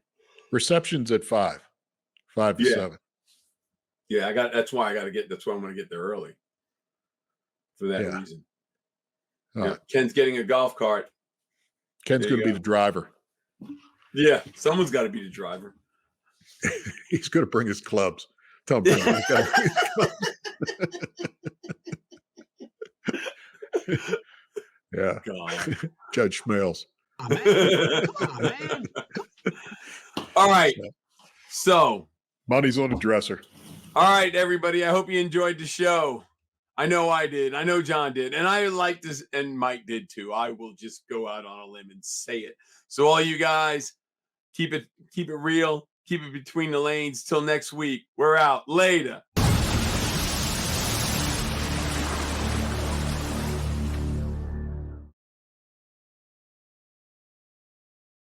Reception's at 5 to 7. Yeah, that's why I'm going to get there early. For that reason. Ken's getting a golf cart. Ken's going to be the driver. Yeah, someone's got to be the driver. He's going to bring his clubs. Tell him he's got to bring his clubs. Yeah. God. Judge Schmales. Oh, man. All right. So money's on the dresser. All right, everybody. I hope you enjoyed the show. I know I did. I know John did. And I like this, and Mike did too. I will just go out on a limb and say it. So all you guys, keep it real. Keep it between the lanes. Till next week. We're out. Later.